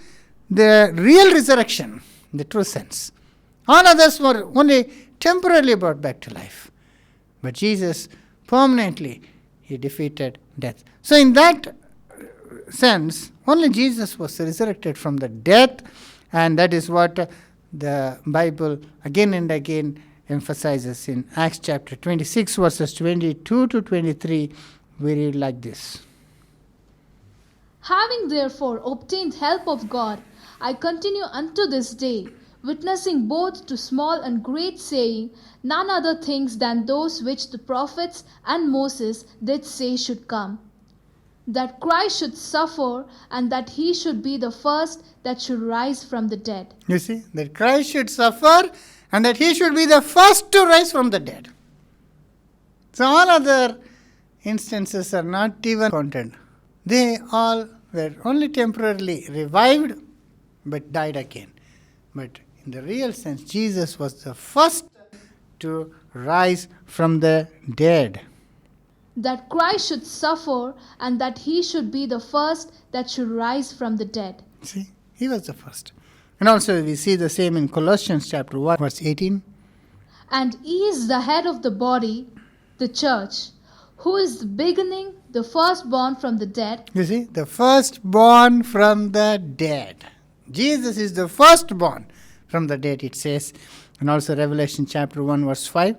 Speaker 1: the real resurrection, in the true sense. All others were only temporarily brought back to life. But Jesus permanently, He defeated death. So in that sense, only Jesus was resurrected from the death, and that is what the Bible again and again emphasizes in Acts chapter 26, verses 22 to 23. We read like this.
Speaker 2: Having therefore obtained help of God, I continue unto this day, witnessing both to small and great, saying none other things than those which the prophets and Moses did say should come, that Christ should suffer, and that He should be the first that should rise from the dead.
Speaker 1: You see, that Christ should suffer and that He should be the first to rise from the dead. So all other instances are not even counted. They all were only temporarily revived but died again. But in the real sense, Jesus was the first to rise from the dead.
Speaker 2: That Christ should suffer, and that He should be the first that should rise from the dead.
Speaker 1: See, He was the first. And also we see the same in Colossians chapter 1, verse 18.
Speaker 2: And He is the head of the body, the church, who is the beginning, the firstborn from the dead.
Speaker 1: You see, the firstborn from the dead. Jesus is the firstborn from the dead, it says. And also Revelation chapter 1 verse 5.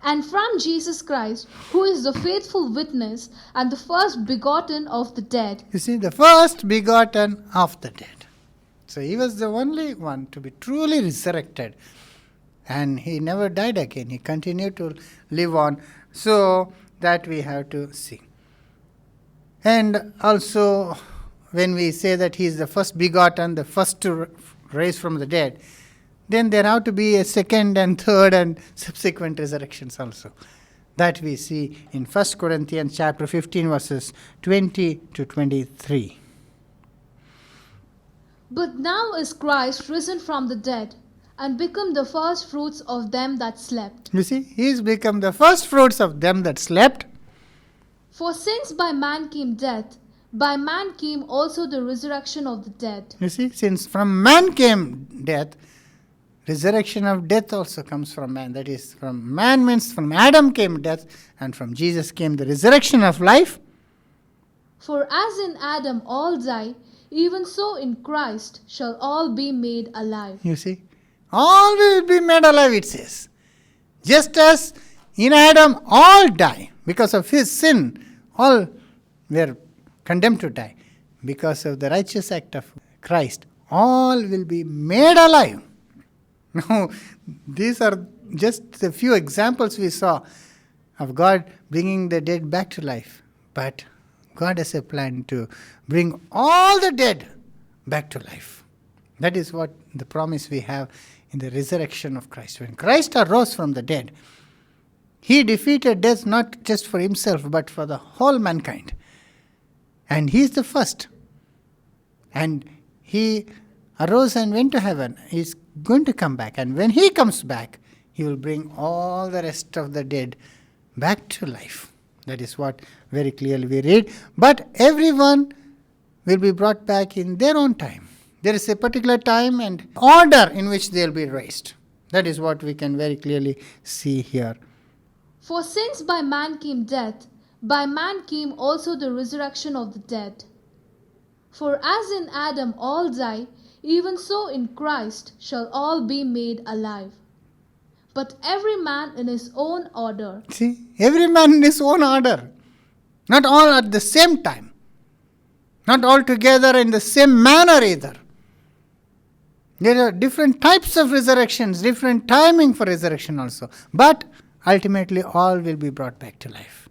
Speaker 2: And from Jesus Christ, who is the faithful witness and the first begotten of the dead.
Speaker 1: You see, the first begotten of the dead. So he was the only one to be truly resurrected. And he never died again. He continued to live on. So that we have to see. And also, when we say that he is the first begotten, the first to raise from the dead, then there have to be a second and third and subsequent resurrections also. That we see in 1 Corinthians chapter 15 verses 20 to 23.
Speaker 2: But now is Christ risen from the dead, and become the first fruits of them that slept.
Speaker 1: You see, he is become the first fruits of them that slept.
Speaker 2: For since by man came death, by man came also the resurrection of the dead.
Speaker 1: You see, since from man came death, resurrection of death also comes from man. That is, from man means from Adam came death, and from Jesus came the resurrection of life.
Speaker 2: For as in Adam all die, even so in Christ shall all be made alive.
Speaker 1: You see, all will be made alive, it says. Just as in Adam all die because of his sin, all were condemned to die. Because of the righteous act of Christ, all will be made alive. Now, these are just a few examples we saw of God bringing the dead back to life. But God has a plan to bring all the dead back to life. That is what the promise we have in the resurrection of Christ. When Christ arose from the dead, he defeated death not just for himself, but for the whole mankind. And he is the first. And he arose and went to heaven. He is going to come back. And when he comes back, he will bring all the rest of the dead back to life. That is what very clearly we read. But everyone will be brought back in their own time. There is a particular time and order in which they will be raised. That is what we can very clearly see here.
Speaker 2: For since by man came death, by man came also the resurrection of the dead. For as in Adam all die, even so in Christ shall all be made alive. But every man in his own order.
Speaker 1: See, every man in his own order. Not all at the same time. Not all together in the same manner either. There are different types of resurrections, different timing for resurrection also. But ultimately all will be brought back to life.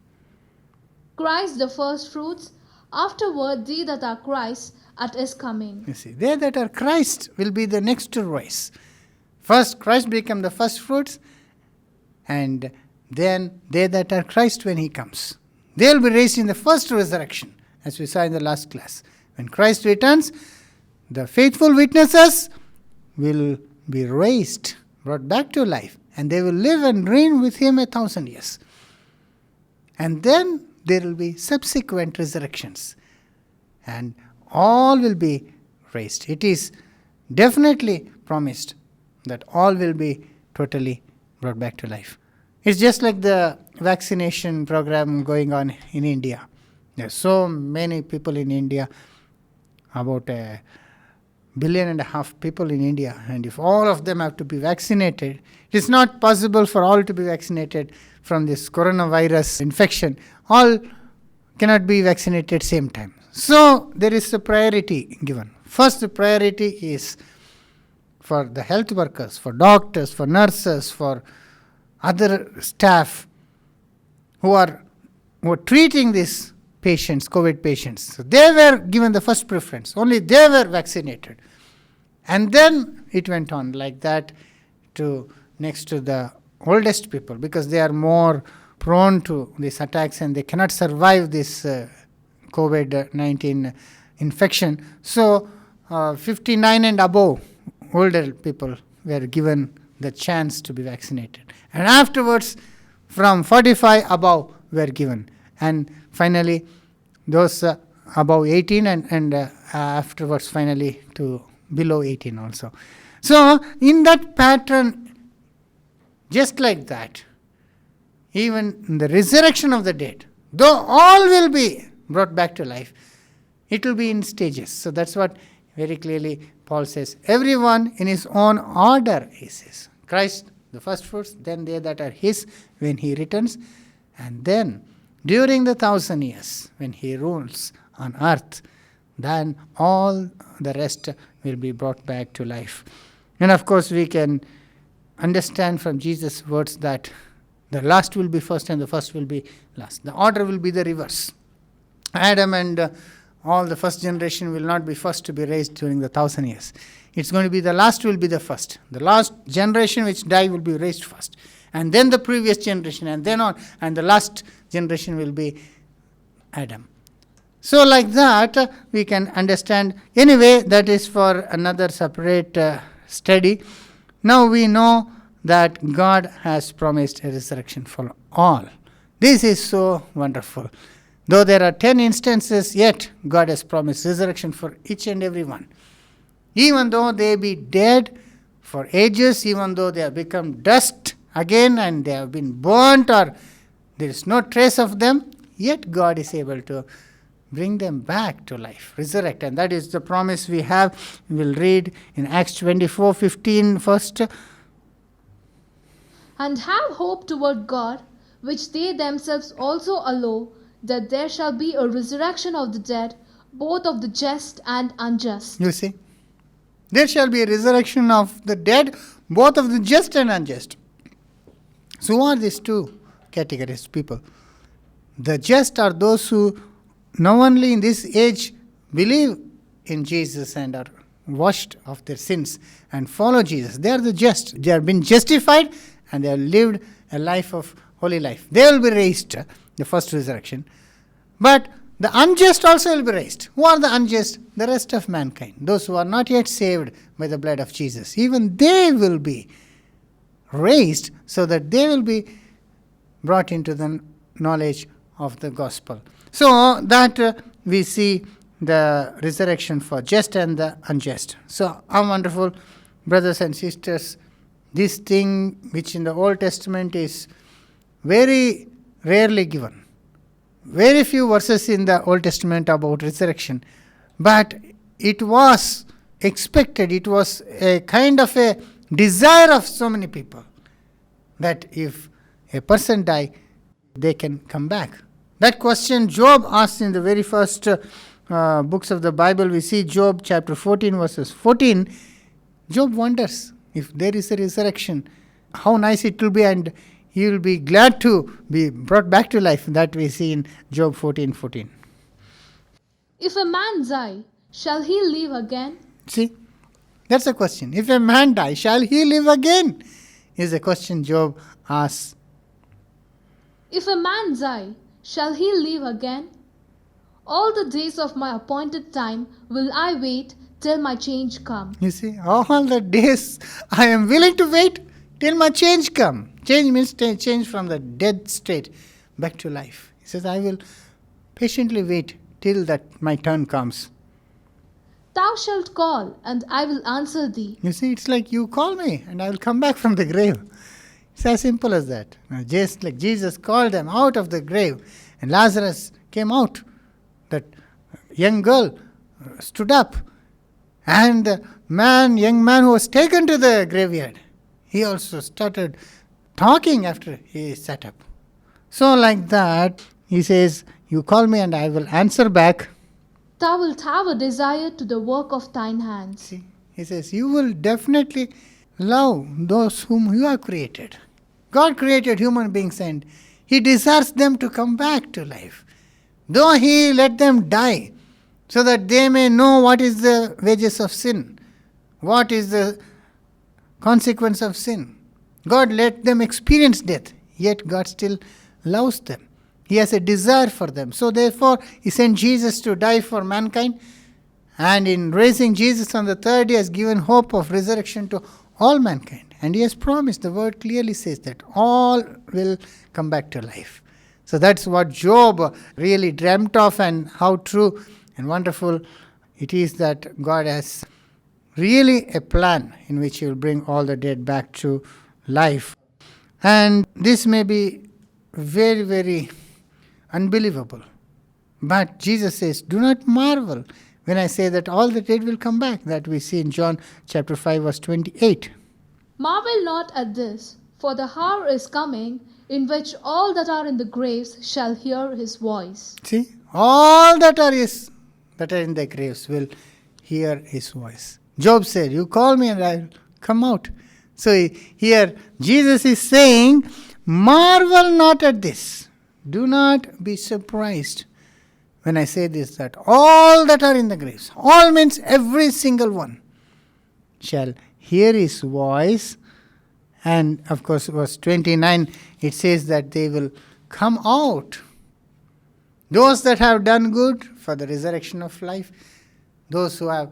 Speaker 2: Christ the first fruits, afterward they that are Christ at his coming.
Speaker 1: You see, they that are Christ will be the next to rise. First, Christ become the first fruits, and then they that are Christ when he comes. They will be raised in the first resurrection, as we saw in the last class. When Christ returns, the faithful witnesses will be raised, brought back to life, and they will live and reign with him 1,000 years. And then there will be subsequent resurrections, and all will be raised. It is definitely promised that all will be totally brought back to life. It's just like the vaccination program going on in India. There are so many people in India, about 1.5 billion people in India, and if all of them have to be vaccinated, it is not possible for all to be vaccinated from this coronavirus infection. All cannot be vaccinated same time. So there is a priority given. First, the priority is for the health workers, for doctors, for nurses, for other staff who are treating these patients, COVID patients. So they were given the first preference. Only they were vaccinated. And then it went on like that to next to the oldest people, because they are more prone to these attacks and they cannot survive this COVID-19 infection. So 59 and above older people were given the chance to be vaccinated. And afterwards, from 45 above were given. And finally, those above 18 and afterwards finally to below 18 also. So in that pattern, just like that, even in the resurrection of the dead, Though all will be brought back to life, it will be in stages. So that's what very clearly Paul says. Everyone in his own order, he says. Christ, the first fruits, then they that are his when he returns, and then during the 1,000 years when he rules on earth, then all the rest will be brought back to life. And of course we can understand from Jesus' words that the last will be first and the first will be last. The order will be the reverse. Adam and all the first generation will not be first to be raised during the 1,000 years. It's going to be the last will be the first. The last generation which die will be raised first. And then the previous generation, and then on. And the last generation will be Adam. So like that, we can understand. Anyway, that is for another separate study. Now we know that God has promised a resurrection for all. This is so wonderful. Though there are 10 instances, yet God has promised resurrection for each and every one. Even though they be dead for ages, even though they have become dust again and they have been burnt or there is no trace of them, yet God is able to bring them back to life, resurrect. And that is the promise we have. We will read in Acts 24:15 first.
Speaker 2: And have hope toward God, which they themselves also allow, that there shall be a resurrection of the dead, both of the just and unjust.
Speaker 1: You see, there shall be a resurrection of the dead, both of the just and unjust. So who are these two categories of people? The just are those who not only in this age believe in Jesus and are washed of their sins and follow Jesus. They are the just. They have been justified and they have lived a life of holy life. They will be raised, the first resurrection. But the unjust also will be raised. Who are the unjust? The rest of mankind. Those who are not yet saved by the blood of Jesus. Even they will be raised so that they will be brought into the knowledge of the gospel. So that we see the resurrection for just and the unjust. So how wonderful, brothers and sisters, this thing which in the Old Testament is very rarely given. Very few verses in the Old Testament about resurrection. But it was expected, it was a kind of a desire of so many people that if a person die, they can come back. That question Job asked in the very first books of the Bible. We see Job chapter 14 verses 14. Job wonders if there is a resurrection, how nice it will be, and he will be glad to be brought back to life. That we see in Job 14:14.
Speaker 2: If a man die, shall he live again?
Speaker 1: See, that's a question. If a man die, shall he live again? Is a question Job asks.
Speaker 2: If a man die, shall he live again? All the days of my appointed time will I wait till my change come.
Speaker 1: You see, all the days I am willing to wait till my change come. Change means change from the dead state back to life. He says, I will patiently wait till that my turn comes.
Speaker 2: Thou shalt call, and I will answer thee.
Speaker 1: You see, it's like you call me and I will come back from the grave. It's as simple as that. Just like Jesus called them out of the grave and Lazarus came out. That young girl stood up and the young man who was taken to the graveyard, he also started talking after he sat up. So like that, he says, you call me and I will answer back.
Speaker 2: Thou wilt have a desire to the work of thine hands.
Speaker 1: See, he says, you will definitely love those whom you have created. God created human beings and he desires them to come back to life. Though he let them die, so that they may know what is the wages of sin, what is the consequence of sin. God let them experience death, yet God still loves them. He has a desire for them. So therefore, he sent Jesus to die for mankind, and in raising Jesus on the third day has given hope of resurrection to all mankind. And he has promised, the word clearly says that all will come back to life. So that's what Job really dreamt of, and how true and wonderful it is that God has really a plan in which he will bring all the dead back to life. And this may be very, very unbelievable. But Jesus says, do not marvel when I say that all the dead will come back. That we see in John chapter 5 verse 28.
Speaker 2: Marvel not at this, for the hour is coming in which all that are in the graves shall hear his voice.
Speaker 1: See, all that are in the graves will hear his voice. Job said, you call me and I will come out. So here Jesus is saying, marvel not at this. Do not be surprised when I say this, that all that are in the graves, all means every single one, shall hear his voice. And of course, verse 29, it says that they will come out. Those that have done good for the resurrection of life, those who have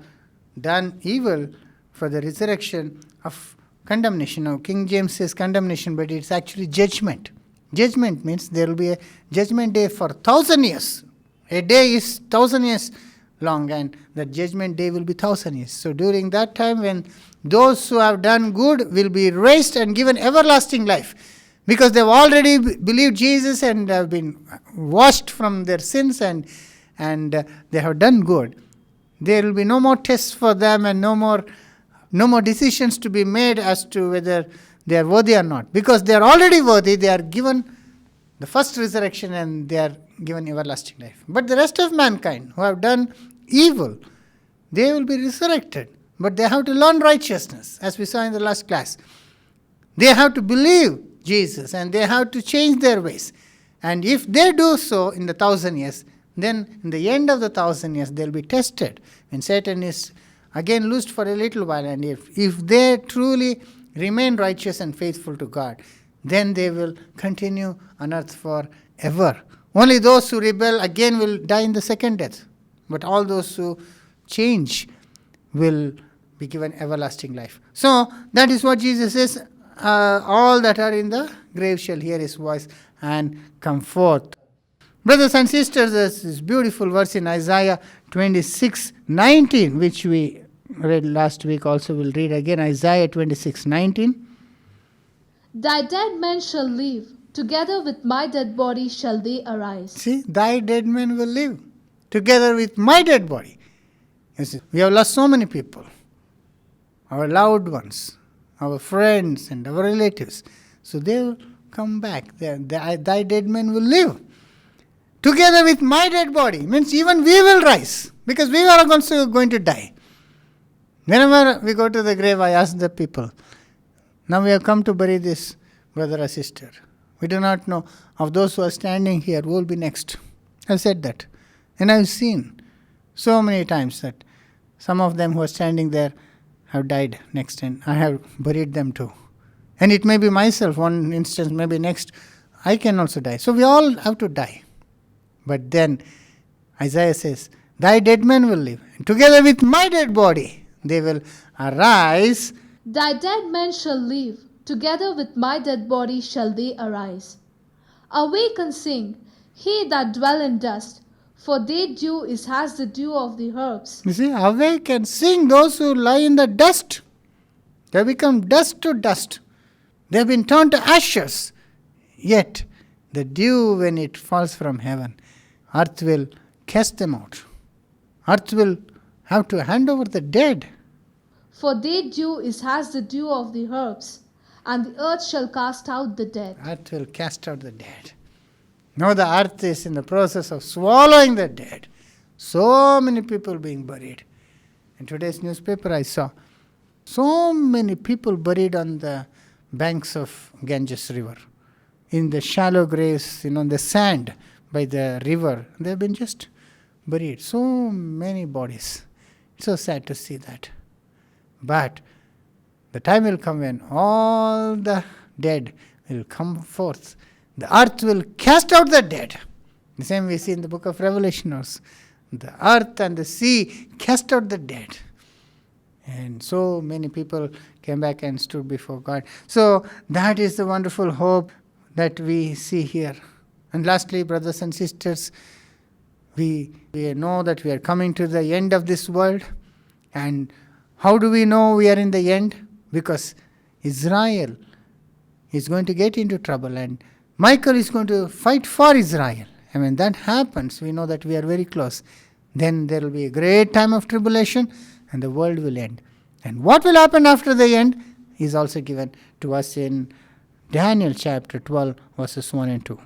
Speaker 1: done evil for the resurrection of condemnation. Now, King James says condemnation, but it's actually judgment. Judgment means there will be a judgment day for 1,000 years. A day is 1,000 years long, and the judgment day will be 1,000 years. So during that time, when those who have done good will be raised and given everlasting life, because they've already believed Jesus and have been washed from their sins and they have done good. There will be no more tests for them and no more decisions to be made as to whether they are worthy or not. Because they are already worthy, they are given the first resurrection and they are given everlasting life. But the rest of mankind who have done evil, they will be resurrected. But they have to learn righteousness, as we saw in the last class. They have to believe Jesus and they have to change their ways. And if they do so in the 1,000 years, then in the end of the 1,000 years, they will be tested. When Satan is again loosed for a little while, and if they truly remain righteous and faithful to God, then they will continue on earth forever. Only those who rebel again will die in the second death. But all those who change will be given everlasting life. So that is what Jesus says. All that are in the grave shall hear his voice and come forth. Brothers and sisters, there's this beautiful verse in Isaiah 26:19, which we read last week, also we'll read again. Isaiah 26:19.
Speaker 2: Thy dead men shall live, together with my dead body shall they arise.
Speaker 1: See, thy dead men will live, together with my dead body. You see, we have lost so many people, our loved ones, our friends and our relatives. So they will come back. Thy dead men will live, together with my dead body. Means even we will rise, because we are also going to die. Whenever we go to the grave, I ask the people, now we have come to bury this brother or sister. We do not know of those who are standing here who will be next. I've said that. And I've seen so many times that some of them who are standing there have died next, and I have buried them too. And it may be myself, one instance, maybe next, I can also die. So we all have to die. But then Isaiah says, thy dead men will live, and together with my dead body they will arise.
Speaker 2: Thy dead men shall live, together with my dead body shall they arise. Awake and sing, he that dwell in dust, for their dew is as the dew of the herbs.
Speaker 1: You see, awake and sing, those who lie in the dust. They have become dust to dust. They have been turned to ashes. Yet, the dew, when it falls from heaven, earth will cast them out. Earth will have to hand over the dead.
Speaker 2: For their dew is as the dew of the herbs, and the earth shall cast out the dead.
Speaker 1: Earth will cast out the dead. Now the earth is in the process of swallowing the dead. So many people being buried. In today's newspaper I saw so many people buried on the banks of Ganges river. In the shallow graves, in the sand by the river. They have been just buried. So many bodies. It's so sad to see that. But the time will come when all the dead will come forth. The earth will cast out the dead. The same we see in the book of Revelation also. The earth and the sea cast out the dead. And so many people came back and stood before God. So that is the wonderful hope that we see here. And lastly, brothers and sisters, we know that we are coming to the end of this world. And how do we know we are in the end? Because Israel is going to get into trouble, and Michael is going to fight for Israel. And when that happens, we know that we are very close. Then there will be a great time of tribulation and the world will end. And what will happen after the end is also given to us in Daniel chapter 12 verses 1 and 2.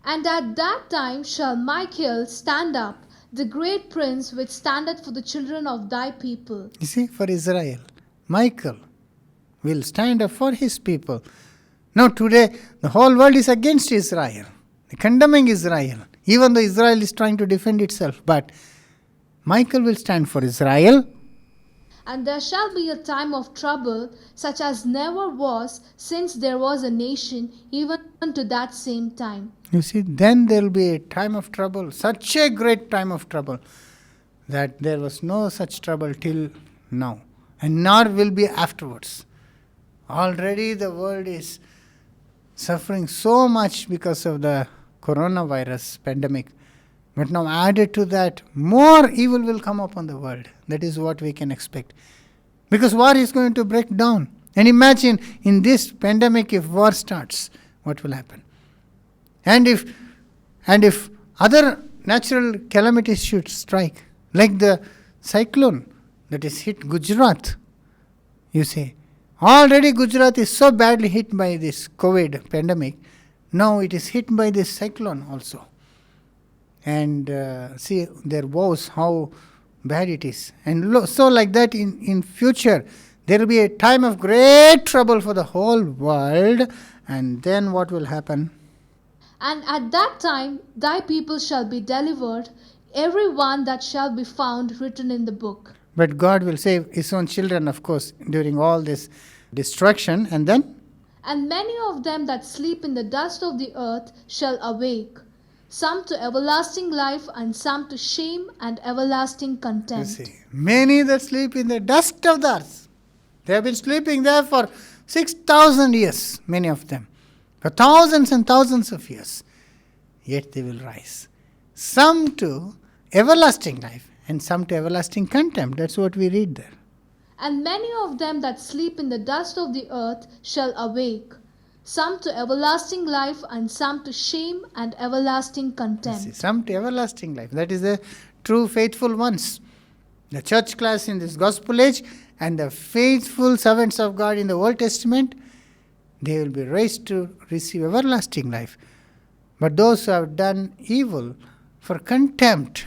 Speaker 2: And at that time shall Michael stand up, the great prince which standeth for the children of thy people.
Speaker 1: You see, for Israel, Michael will stand up for his people. Now today, the whole world is against Israel, condemning Israel, even though Israel is trying to defend itself. But Michael will stand for Israel.
Speaker 2: And there shall be a time of trouble, such as never was since there was a nation, even to that same time.
Speaker 1: You see, then there will be a time of trouble, such a great time of trouble, that there was no such trouble till now, and nor will be afterwards. Already the world is suffering so much because of the coronavirus pandemic. But now added to that, more evil will come upon the world. That is what we can expect. Because war is going to break down. And imagine in this pandemic, if war starts, what will happen? And if other natural calamities should strike, like the cyclone that is hit Gujarat, you say, already Gujarat is so badly hit by this COVID pandemic. Now it is hit by this cyclone also. And see their woes, how bad it is. And so like that in future, there will be a time of great trouble for the whole world. And then what will happen?
Speaker 2: And at that time thy people shall be delivered, every one that shall be found written in the book.
Speaker 1: But God will save his own children, of course, during all this destruction. And then?
Speaker 2: And many of them that sleep in the dust of the earth shall awake, some to everlasting life, and some to shame and everlasting contempt.
Speaker 1: You see, many that sleep in the dust of the earth. They have been sleeping there for 6,000 years, many of them. For thousands and thousands of years. Yet they will rise. Some to everlasting life and some to everlasting contempt. That's what we read there.
Speaker 2: And many of them that sleep in the dust of the earth shall awake, some to everlasting life, and some to shame and everlasting contempt.
Speaker 1: See, some to everlasting life. That is the true faithful ones. The church class in this gospel age and the faithful servants of God in the Old Testament, they will be raised to receive everlasting life. But those who have done evil for contempt,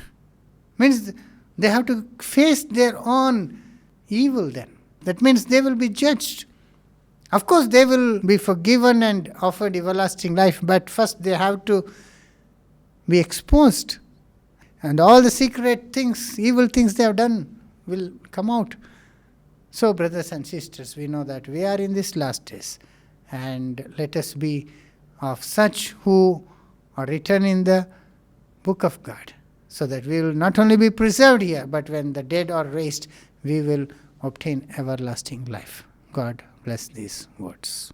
Speaker 1: means they have to face their own evil then. That means they will be judged. Of course, they will be forgiven and offered everlasting life, but first they have to be exposed. And all the secret things, evil things they have done will come out. So, brothers and sisters, we know that we are in this last days. And let us be of such who are written in the book of God, so that we will not only be preserved here, but when the dead are raised, we will obtain everlasting life. God bless these words.